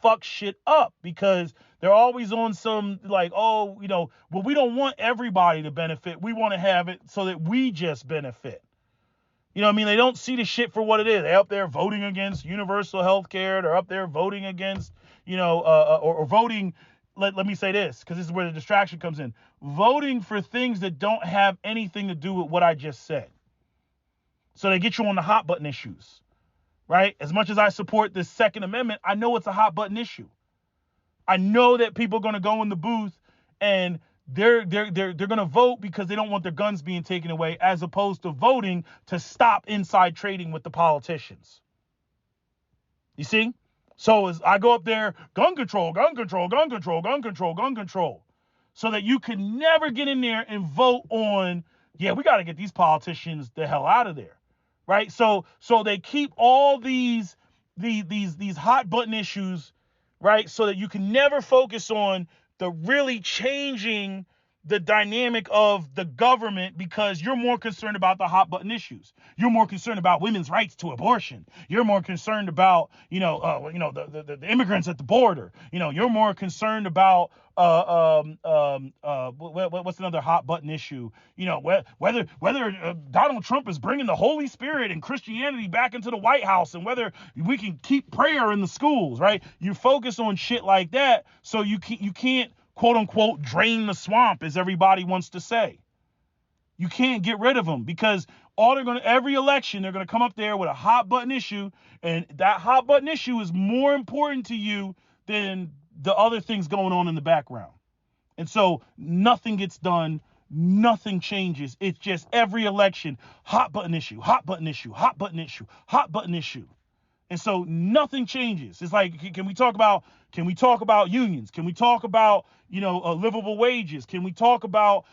fuck shit up, because they're always on some like, well, we don't want everybody to benefit. We want to have it so that we just benefit. You know what I mean? They don't see the shit for what it is. They're up there voting against universal health care. They're up there voting against, or voting. Let me say this, because this is where the distraction comes in. Voting for things that don't have anything to do with what I just said. So they get you on the hot button issues, right? As much as I support this Second Amendment, I know it's a hot button issue. I know that people are going to go in the booth and they're going to vote because they don't want their guns being taken away, as opposed to voting to stop inside trading with the politicians. You see? So as I go up there, gun control, gun control, gun control, gun control, gun control, so that you can never get in there and vote on, we got to get these politicians the hell out of there, right? So they keep all these hot button issues, right? So that you can never focus on the really changing the dynamic of the government, because you're more concerned about the hot button issues. You're more concerned about women's rights to abortion. You're more concerned about, the immigrants at the border. You're more concerned about, what's another hot button issue? Whether Donald Trump is bringing the Holy Spirit and Christianity back into the White House, and whether we can keep prayer in the schools, right? You focus on shit like that, so you can't, quote unquote, drain the swamp, as everybody wants to say. You can't get rid of them because every election, they're going to come up there with a hot button issue. And that hot button issue is more important to you than the other things going on in the background. And so nothing gets done. Nothing changes. It's just every election, hot button issue, hot button issue, hot button issue, hot button issue. And so nothing changes. It's like, can we talk about unions? Can we talk about, livable wages? Can we talk about,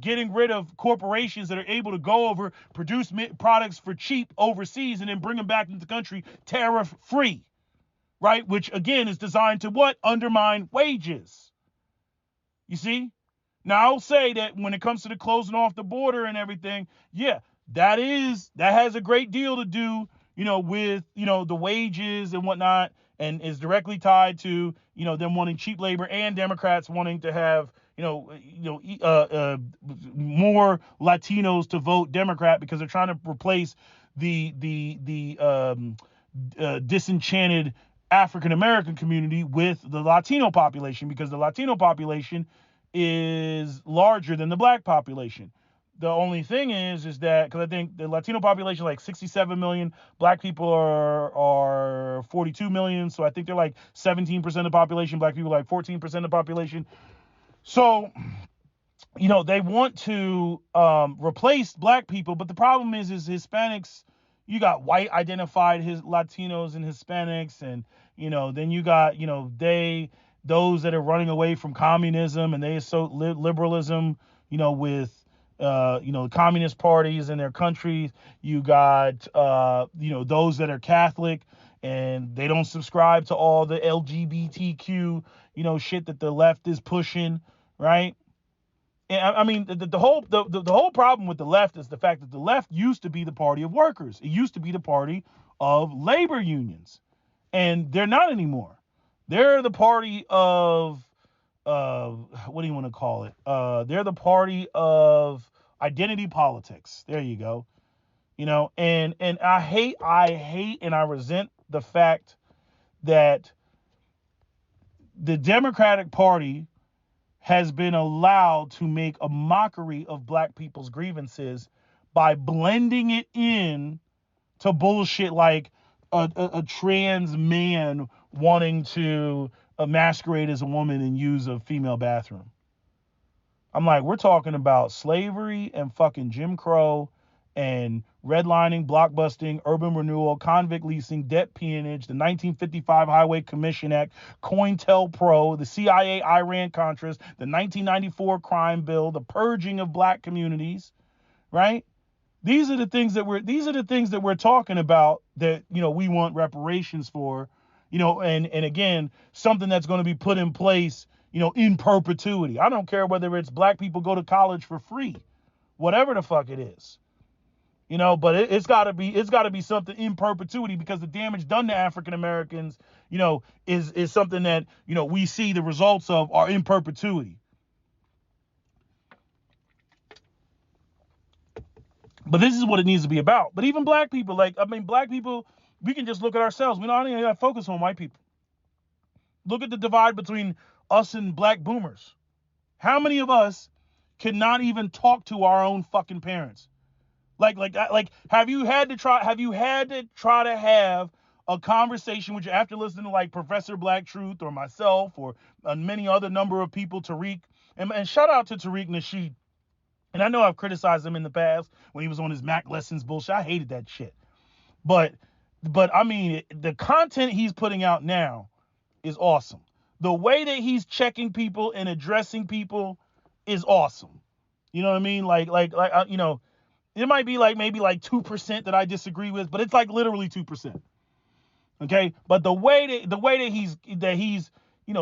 getting rid of corporations that are able to go over, produce products for cheap overseas and then bring them back into the country tariff free, right? Which again is designed to what? Undermine wages. You see? Now I'll say that when it comes to the closing off the border and everything, yeah, that has a great deal to do, with, the wages and whatnot, and is directly tied to, them wanting cheap labor and Democrats wanting to have, more Latinos to vote Democrat because they're trying to replace the disenchanted African American community with the Latino population, because the Latino population is larger than the black population. The only thing is that, because I think the Latino population is like 67 million, black people are 42 million, so I think they're like 17% of the population, black people are like 14% of the population. So, they want to replace black people, but the problem is Hispanics, you got white identified Latinos and Hispanics, and, then you got, those that are running away from communism and they associate liberalism, with, communist parties in their countries. You got, those that are Catholic and they don't subscribe to all the LGBTQ, shit that the left is pushing, right? And I mean, the whole problem with the left is the fact that the left used to be the party of workers. It used to be the party of labor unions, and they're not anymore. They're the party of, what do you want to call it? They're the party of identity politics. There you go. And I hate and I resent the fact that the Democratic Party has been allowed to make a mockery of black people's grievances by blending it in to bullshit like a trans man wanting to masquerade as a woman and use a female bathroom. I'm like, we're talking about slavery and fucking Jim Crow and redlining, blockbusting, urban renewal, convict leasing, debt peonage, the 1955 Highway Commission Act, COINTELPRO, the CIA, Iran-Contras, the 1994 crime bill, the purging of black communities, right? These are the things that we're talking about that, we want reparations for, and again, something that's going to be put in place, in perpetuity. I don't care whether it's black people go to college for free, whatever the fuck it is, but it's gotta be something in perpetuity, because the damage done to African Americans, is something that, we see the results of are in perpetuity. But this is what it needs to be about. But even black people, black people, we can just look at ourselves. We don't even got to focus on white people. Look at the divide between us and black boomers. How many of us cannot even talk to our own fucking parents? Have you had to try to have a conversation with you after listening to like Professor Black Truth or myself or many other number of people, Tariq, and shout out to Tariq Nasheed. And I know I've criticized him in the past when he was on his Mac Lessons bullshit. I hated that shit. But I mean, the content he's putting out now is awesome. The way that he's checking people and addressing people is awesome. You know what I mean? It might be maybe 2% that I disagree with, but it's like literally 2%. Okay? But the way that he's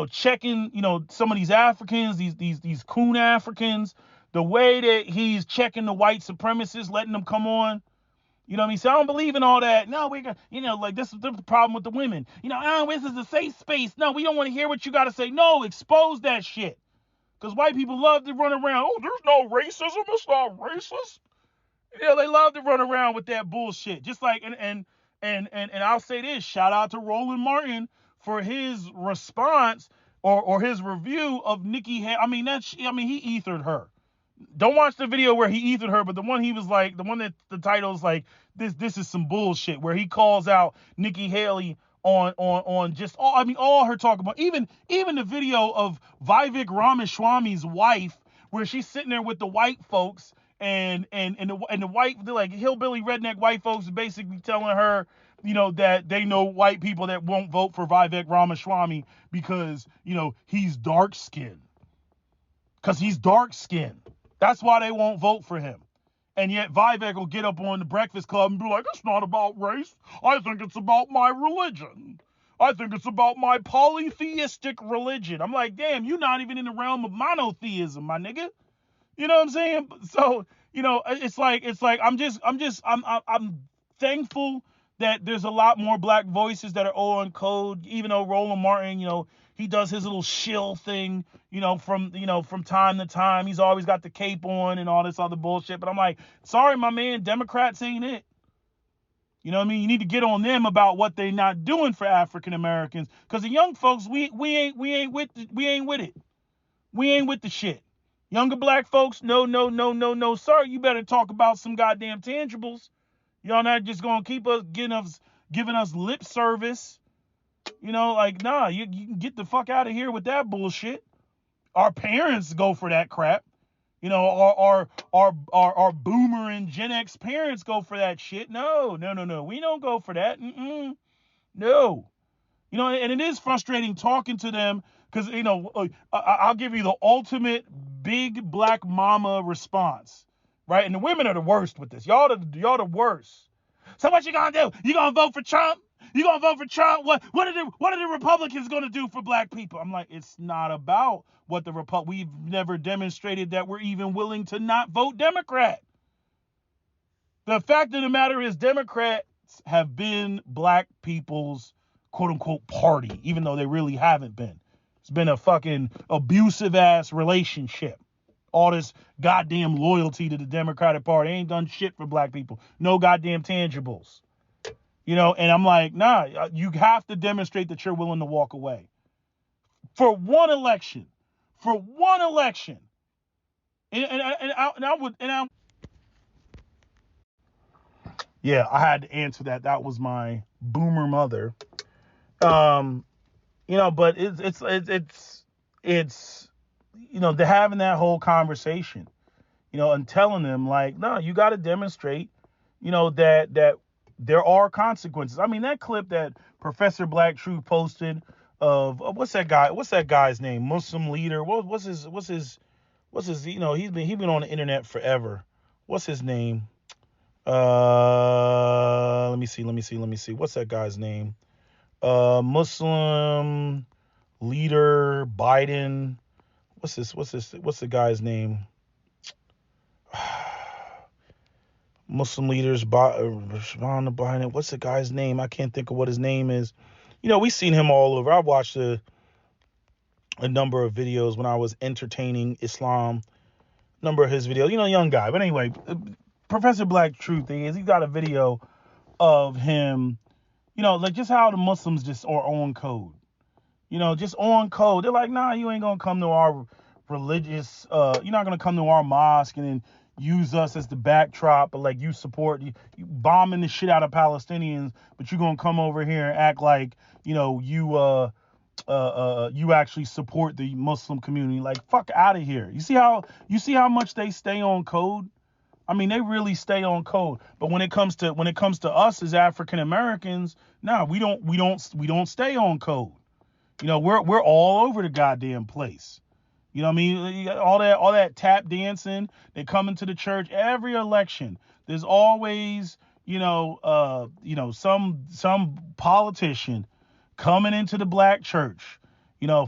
checking, some of these Africans, these coon Africans, the way that he's checking the white supremacists, letting them come on, you know what I mean? So I don't believe in all that. No, we got, this is the problem with the women. This is a safe space. No, we don't want to hear what you got to say. No, expose that shit. Because white people love to run around. Oh, there's no racism. It's not racist. They love to run around with that bullshit. Just like, and I'll say this, shout out to Roland Martin for his response or his review of Nikki. He ethered her. Don't watch the video where he eats with her, but the one he was like, the one that the title is like, this is some bullshit, where he calls out Nikki Haley on just all her talk about, even the video of Vivek Ramaswamy's wife, where she's sitting there with the white folks, and the white, like hillbilly redneck white folks, basically telling her, that they know white people that won't vote for Vivek Ramaswamy because, he's dark skinned. Because he's dark skinned. That's why they won't vote for him. And yet Vivek will get up on the Breakfast Club and be like, it's not about race. I think it's about my religion. I think it's about my polytheistic religion. I'm like, damn, you're not even in the realm of monotheism, my nigga. You know what I'm saying? So, it's like I'm thankful that there's a lot more black voices that are on code, even though Roland Martin, he does his little shill thing, from time to time. He's always got the cape on and all this other bullshit. But I'm like, sorry, my man, Democrats ain't it. You know what I mean? You need to get on them about what they not doing for African Americans. Because the young folks, we ain't with it. We ain't with the shit. Younger black folks, no, sir. You better talk about some goddamn tangibles. Y'all not just gonna keep us giving us lip service. Nah, you can get the fuck out of here with that bullshit. Our parents go for that crap. Our boomer and Gen X parents go for that shit. No. We don't go for that. No. And it is frustrating talking to them because, I'll give you the ultimate big black mama response, right? And the women are the worst with this. Y'all the worst. So what you gonna do? You gonna vote for Trump? You gonna vote for Trump? What are the Republicans gonna do for black people? I'm like, it's not about what we've never demonstrated that we're even willing to not vote Democrat. The fact of the matter is, Democrats have been black people's quote unquote party, even though they really haven't been. It's been a fucking abusive ass relationship. All this goddamn loyalty to the Democratic Party ain't done shit for black people. No goddamn tangibles. And I'm like, nah, you have to demonstrate that you're willing to walk away. For one election. Yeah, I had to answer that. That was my boomer mother. But it's they're having that whole conversation, and telling them like, no, you got to demonstrate, that there are consequences. I mean, that clip that Professor Black Truth posted of what's that guy's name? Muslim leader. What's his he's been on the internet forever. What's his name? Let me see. What's that guy's name? Muslim leader Biden. What's the guy's name? Muslim leaders Biden. What's the guy's name? I can't think of what his name is. We've seen him all over. I watched a number of videos when I was entertaining Islam. Number of his videos. Young guy. But anyway, Professor Black Truth thing is, he got a video of him, like just how the Muslims just are on code. Just on code. They're like, nah, you ain't gonna come to our religious, you're not gonna come to our mosque and then use us as the backdrop, but like you support, you bombing the shit out of Palestinians, but you're gonna come over here and act like, you actually support the Muslim community. Like, fuck out of here. You see how much they stay on code? I mean, they really stay on code. But when it comes to us as African Americans, nah, we don't stay on code. We're all over the goddamn place. You know what I mean? All that tap dancing. They come into the church every election. There's always, some politician coming into the black church.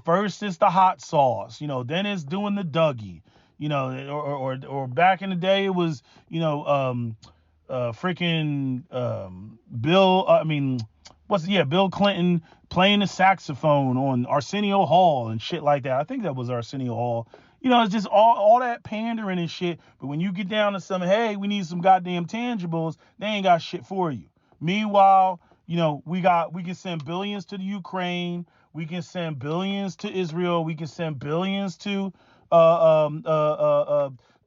First it's the hot sauce. Then it's doing the Dougie. Or back in the day it was, Bill Clinton playing the saxophone on Arsenio Hall and shit like that. I think that was Arsenio Hall. It's just all that pandering and shit. But when you get down to some, hey, we need some goddamn tangibles, they ain't got shit for you. Meanwhile, we can send billions to the Ukraine. We can send billions to Israel. We can send billions to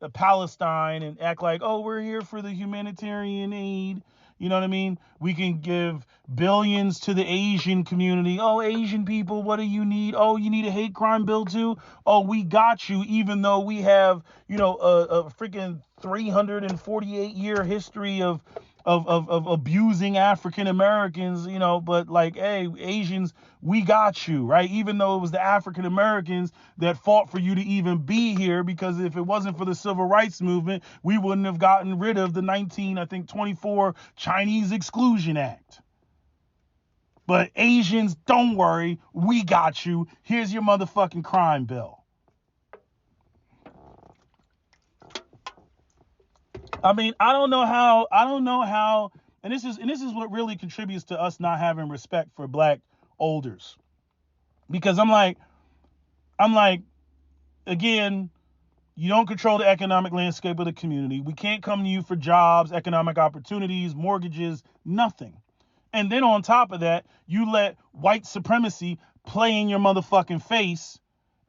Palestine and act like, oh, we're here for the humanitarian aid. You know what I mean? We can give billions to the Asian community. Oh, Asian people, what do you need? Oh, you need a hate crime bill too? Oh, we got you, even though we have, a freaking 348-year history of abusing African Americans, but like, hey, Asians, we got you, right? Even though it was the African Americans that fought for you to even be here, because if it wasn't for the civil rights movement, we wouldn't have gotten rid of the 1924 Chinese Exclusion Act. But Asians, don't worry, we got you. Here's your motherfucking crime bill. I mean, I don't know how, and this is what really contributes to us not having respect for black elders. Because I'm like, again, you don't control the economic landscape of the community. We can't come to you for jobs, economic opportunities, mortgages, nothing. And then on top of that, you let white supremacy play in your motherfucking face,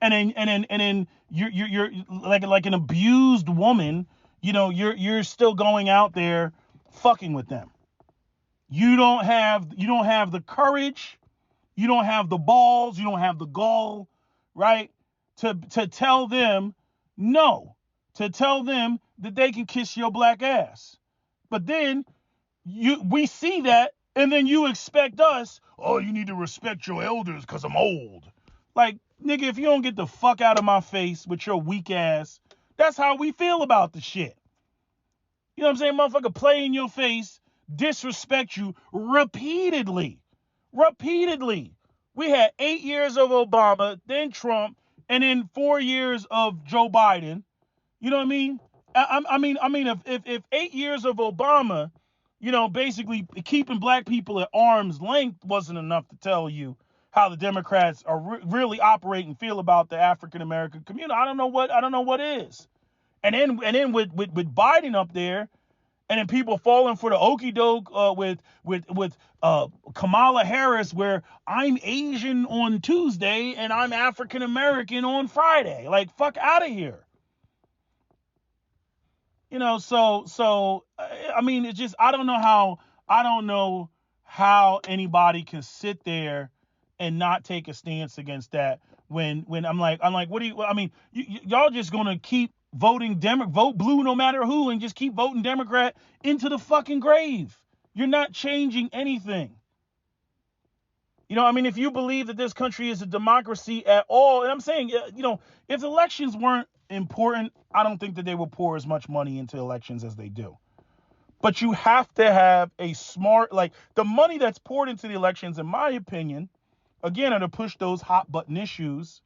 and then you're like an abused woman. You're still going out there fucking with them. You don't have the courage, you don't have the balls, you don't have the gall, right? To tell them no, to tell them that they can kiss your black ass. But then we see that, and then you expect us, oh, you need to respect your elders because I'm old. Like, nigga, if you don't get the fuck out of my face with your weak ass, that's how we feel about the shit. You know what I'm saying? Motherfucker play in your face, disrespect you repeatedly. Repeatedly. We had 8 years of Obama, then Trump, and then 4 years of Joe Biden. You know what I mean? I mean, if 8 years of Obama, basically keeping black people at arm's length wasn't enough to tell you how the Democrats are really operate and feel about the African American community, I don't know what is. And then with Biden up there, and then people falling for the okie doke with Kamala Harris, where I'm Asian on Tuesday and I'm African American on Friday. Like, fuck out of here. So I mean, it's just, I don't know how anybody can sit there and not take a stance against that when I'm like, what do you, I mean, y'all just gonna keep vote blue no matter who, and just keep voting Democrat into the fucking grave. You're not changing anything. I mean, if you believe that this country is a democracy at all, and I'm saying, if elections weren't important, I don't think that they would pour as much money into elections as they do. But you have to have a smart, like, the money that's poured into the elections, in my opinion, again, are to push those hot button issues,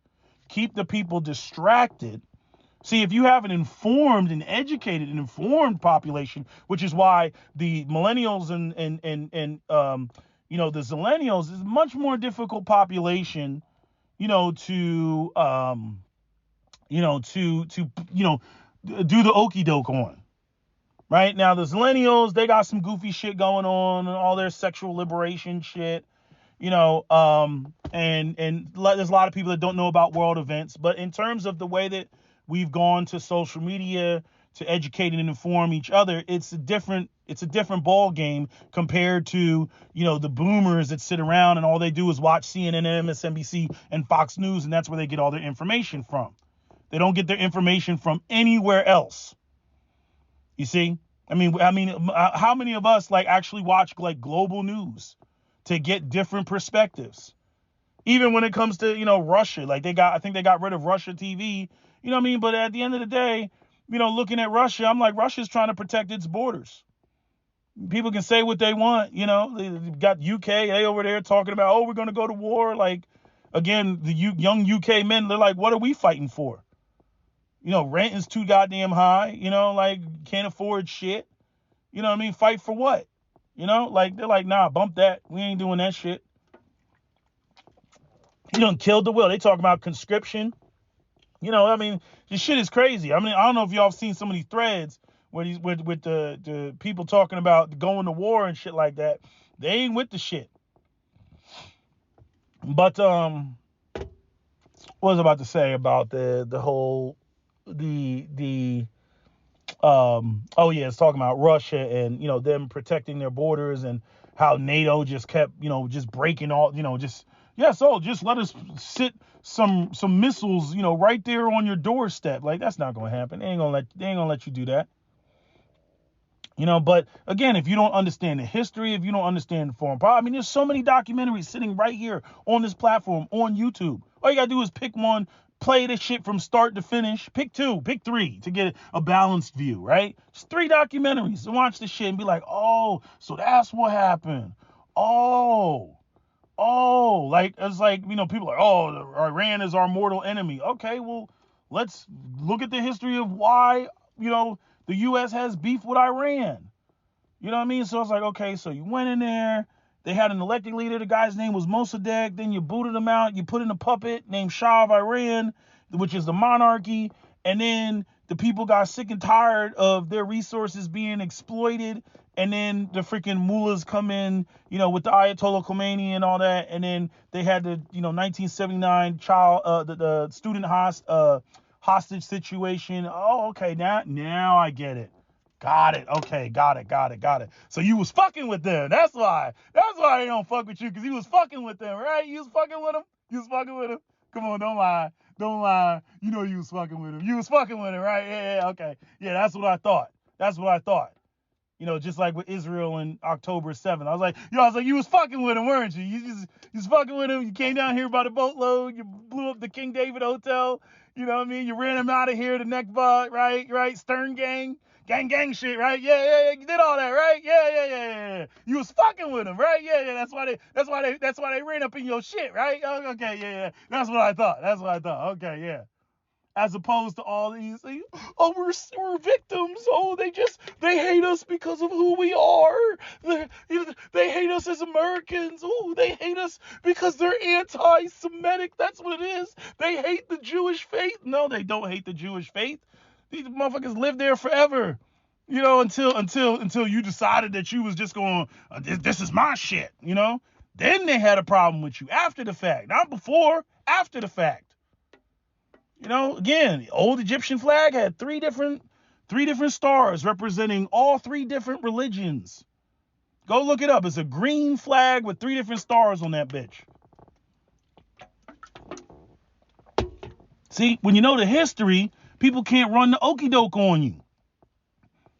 keep the people distracted. See, if you have an informed and educated and informed population, which is why the millennials and the zillennials is a much more difficult population, to do the okey doke on. Right now, the zillennials, they got some goofy shit going on, and all their sexual liberation shit. And there's a lot of people that don't know about world events. But in terms of the way that we've gone to social media to educate and inform each other, it's a different ball game compared to, the boomers that sit around and all they do is watch CNN, MSNBC, and Fox News, and that's where they get all their information from. They don't get their information from anywhere else. You see? I mean, how many of us actually watch global news to get different perspectives? Even when it comes to, Russia, I think they got rid of Russia TV, you know what I mean? But at the end of the day, looking at Russia, I'm like, Russia's trying to protect its borders. People can say what they want, they got UK, they over there talking about, oh, we're going to go to war. Like, again, the young UK men, they're like, what are we fighting for? Rent is too goddamn high, can't afford shit. You know what I mean? Fight for what? They're like, nah, bump that. We ain't doing that shit. You done killed the will. They talk about conscription. This shit is crazy. I mean, I don't know if y'all have seen some of these threads where with the people talking about going to war and shit like that. They ain't with the shit. But what was I about to say about the whole the Oh yeah, it's talking about Russia and them protecting their borders and how NATO just kept just breaking all just yeah. So just let us sit some missiles right there on your doorstep. Like that's not gonna happen. They ain't gonna let you do that. But again, if you don't understand the history, if you don't understand foreign policy, I mean, there's so many documentaries sitting right here on this platform on YouTube. All you gotta do is pick one, play this shit from start to finish. Pick two, pick three to get a balanced view, right? Just 3 documentaries and watch this shit and be like, oh, so that's what happened. Oh, like it's like people are Iran is our mortal enemy. Okay, well, let's look at the history of why the U.S. has beef with Iran. You know what I mean? So it's like, okay, so you went in there, they had an elected leader, the guy's name was Mossadegh, then you booted him out, you put in a puppet named Shah of Iran, which is the monarchy, and then the people got sick and tired of their resources being exploited, and then the freaking mullahs come in, with the Ayatollah Khomeini and all that, and then they had the 1979 the student hostage situation. Oh, okay, now I get it. Got it. Okay, got it. So you was fucking with them. That's why they don't fuck with you, because you was fucking with them, right? You was fucking with them. Come on, don't lie. You was fucking with him. You was fucking with him, right? Yeah, okay. Yeah, that's what I thought. Just like with Israel in October 7th. I was like, you was fucking with him, weren't you? You was fucking with him. You came down here by the boatload. You blew up the King David Hotel. You know what I mean? You ran him out of here, the Nekba, right? Stern gang shit, right? Yeah. You did all that, right? Yeah. You was fucking with him, right? Yeah. That's why they ran up in your shit, right? Oh, okay, yeah. That's what I thought. Okay, yeah. As opposed to all these, we're victims. Oh, they hate us because of who we are. They hate us as Americans. Oh, they hate us because they're anti-Semitic. That's what it is. They hate the Jewish faith. No, they don't hate the Jewish faith. These motherfuckers lived there forever. Until you decided that you was just going, this is my shit. Then they had a problem with you after the fact, not before. After the fact. Again, the old Egyptian flag had three different stars representing all 3 different religions. Go look it up. It's a green flag with 3 different stars on that bitch. See, when you know the history, people can't run the okie doke on you.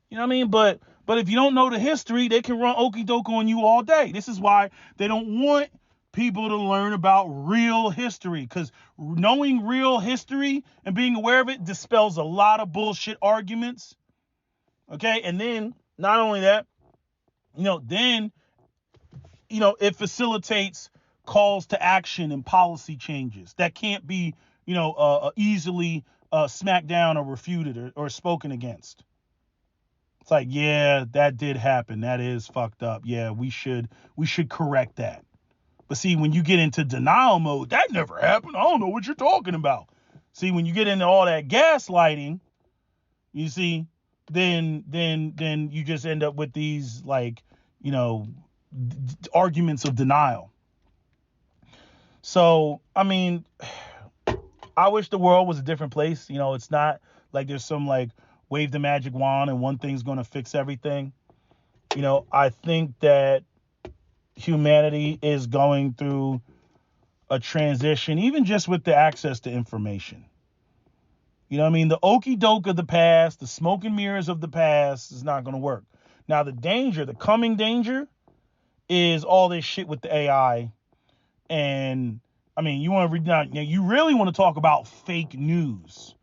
You know what I mean? But if you don't know the history, they can run okie doke on you all day. This is why they don't want people to learn about real history, because knowing real history and being aware of it dispels a lot of bullshit arguments. Okay, and then not only that, then it facilitates calls to action and policy changes that can't be easily smacked down or refuted or spoken against. It's like, yeah, that did happen. That is fucked up. Yeah, we should correct that. But see, when you get into denial mode, that never happened. I don't know what you're talking about. See, when you get into all that gaslighting, you see, then you just end up with these arguments of denial. So, I mean, I wish the world was a different place. It's not like there's some wave the magic wand and one thing's going to fix everything. I think that humanity is going through a transition, even just with the access to information. You know what I mean? The okie doke of the past, the smoke and mirrors of the past is not going to work. Now, the coming danger is all this shit with the AI. And I mean, you really want to talk about fake news.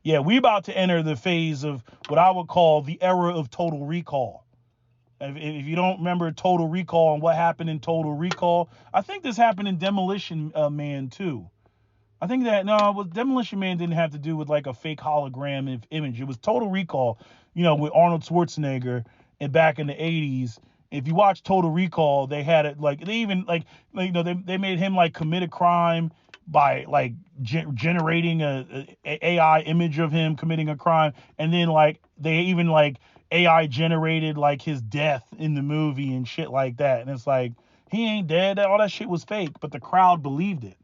Yeah, we're about to enter the phase of what I would call the era of total recall. If you don't remember Total Recall and what happened in Total Recall, I think this happened in Demolition Man too. I think Demolition Man didn't have to do with a fake hologram image. It was Total Recall, with Arnold Schwarzenegger and back in the 80s. If you watch Total Recall, they had it they made him commit a crime by generating a AI image of him committing a crime, and then they even AI generated his death in the movie and shit like that. And it's he ain't dead. All that shit was fake, but the crowd believed it.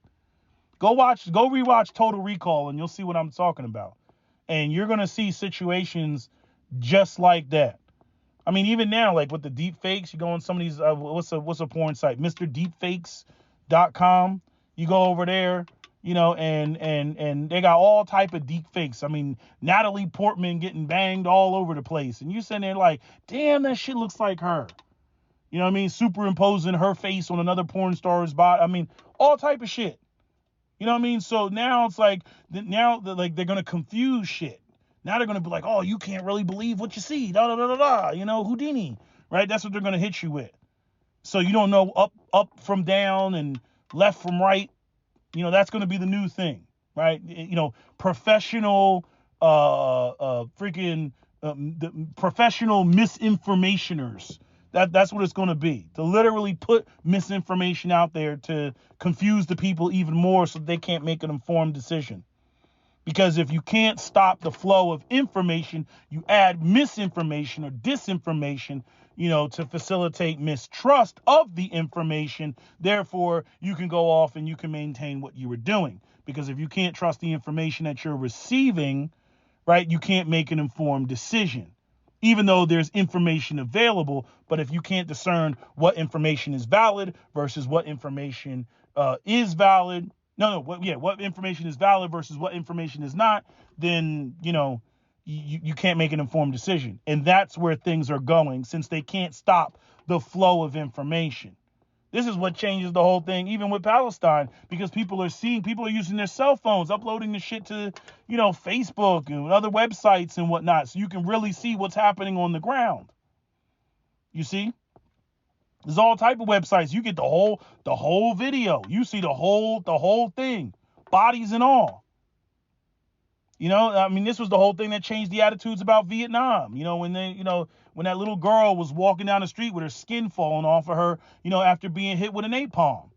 Go rewatch Total Recall and you'll see what I'm talking about. And you're going to see situations just like that. I mean, even now, like with the deep fakes, you go on some of these, what's a porn site? MrDeepFakes.com. You go over there, and they got all type of deep fakes. I mean, Natalie Portman getting banged all over the place. And you sitting there like, damn, that shit looks like her. You know what I mean? Superimposing her face on another porn star's body. I mean, all type of shit. You know what I mean? So now it's like, they're going to confuse shit. Now they're going to be like, oh, you can't really believe what you see. Da, da, da, da, da. Houdini, right? That's what they're going to hit you with. So you don't know up from down and left from right. That's going to be the new thing, right? Professional, the professional misinformationers. That's what it's going to be, to literally put misinformation out there to confuse the people even more so they can't make an informed decision. Because if you can't stop the flow of information, you add misinformation or disinformation, to facilitate mistrust of the information. Therefore, you can go off and you can maintain what you were doing. Because if you can't trust the information that you're receiving, right, you can't make an informed decision. Even though there's information available, but if you can't discern what information is valid versus what information is valid, what information is valid versus what information is not, then, you can't make an informed decision. And that's where things are going, since they can't stop the flow of information. This is what changes the whole thing, even with Palestine, because people are using their cell phones, uploading the shit to, Facebook and other websites and whatnot, so you can really see what's happening on the ground. You see? There's all type of websites. You get the whole video. You see the whole thing, bodies and all. This was the whole thing that changed the attitudes about Vietnam. When that little girl was walking down the street with her skin falling off of her, after being hit with a napalm.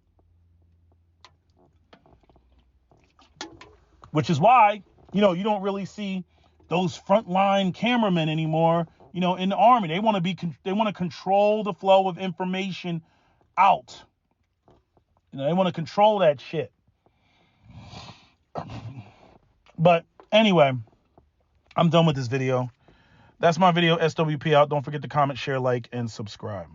Which is why, you don't really see those frontline cameramen anymore, in the army. They want to control the flow of information out. They want to control that shit. But anyway, I'm done with this video. That's my video. SWP out. Don't forget to comment, share, like, and subscribe.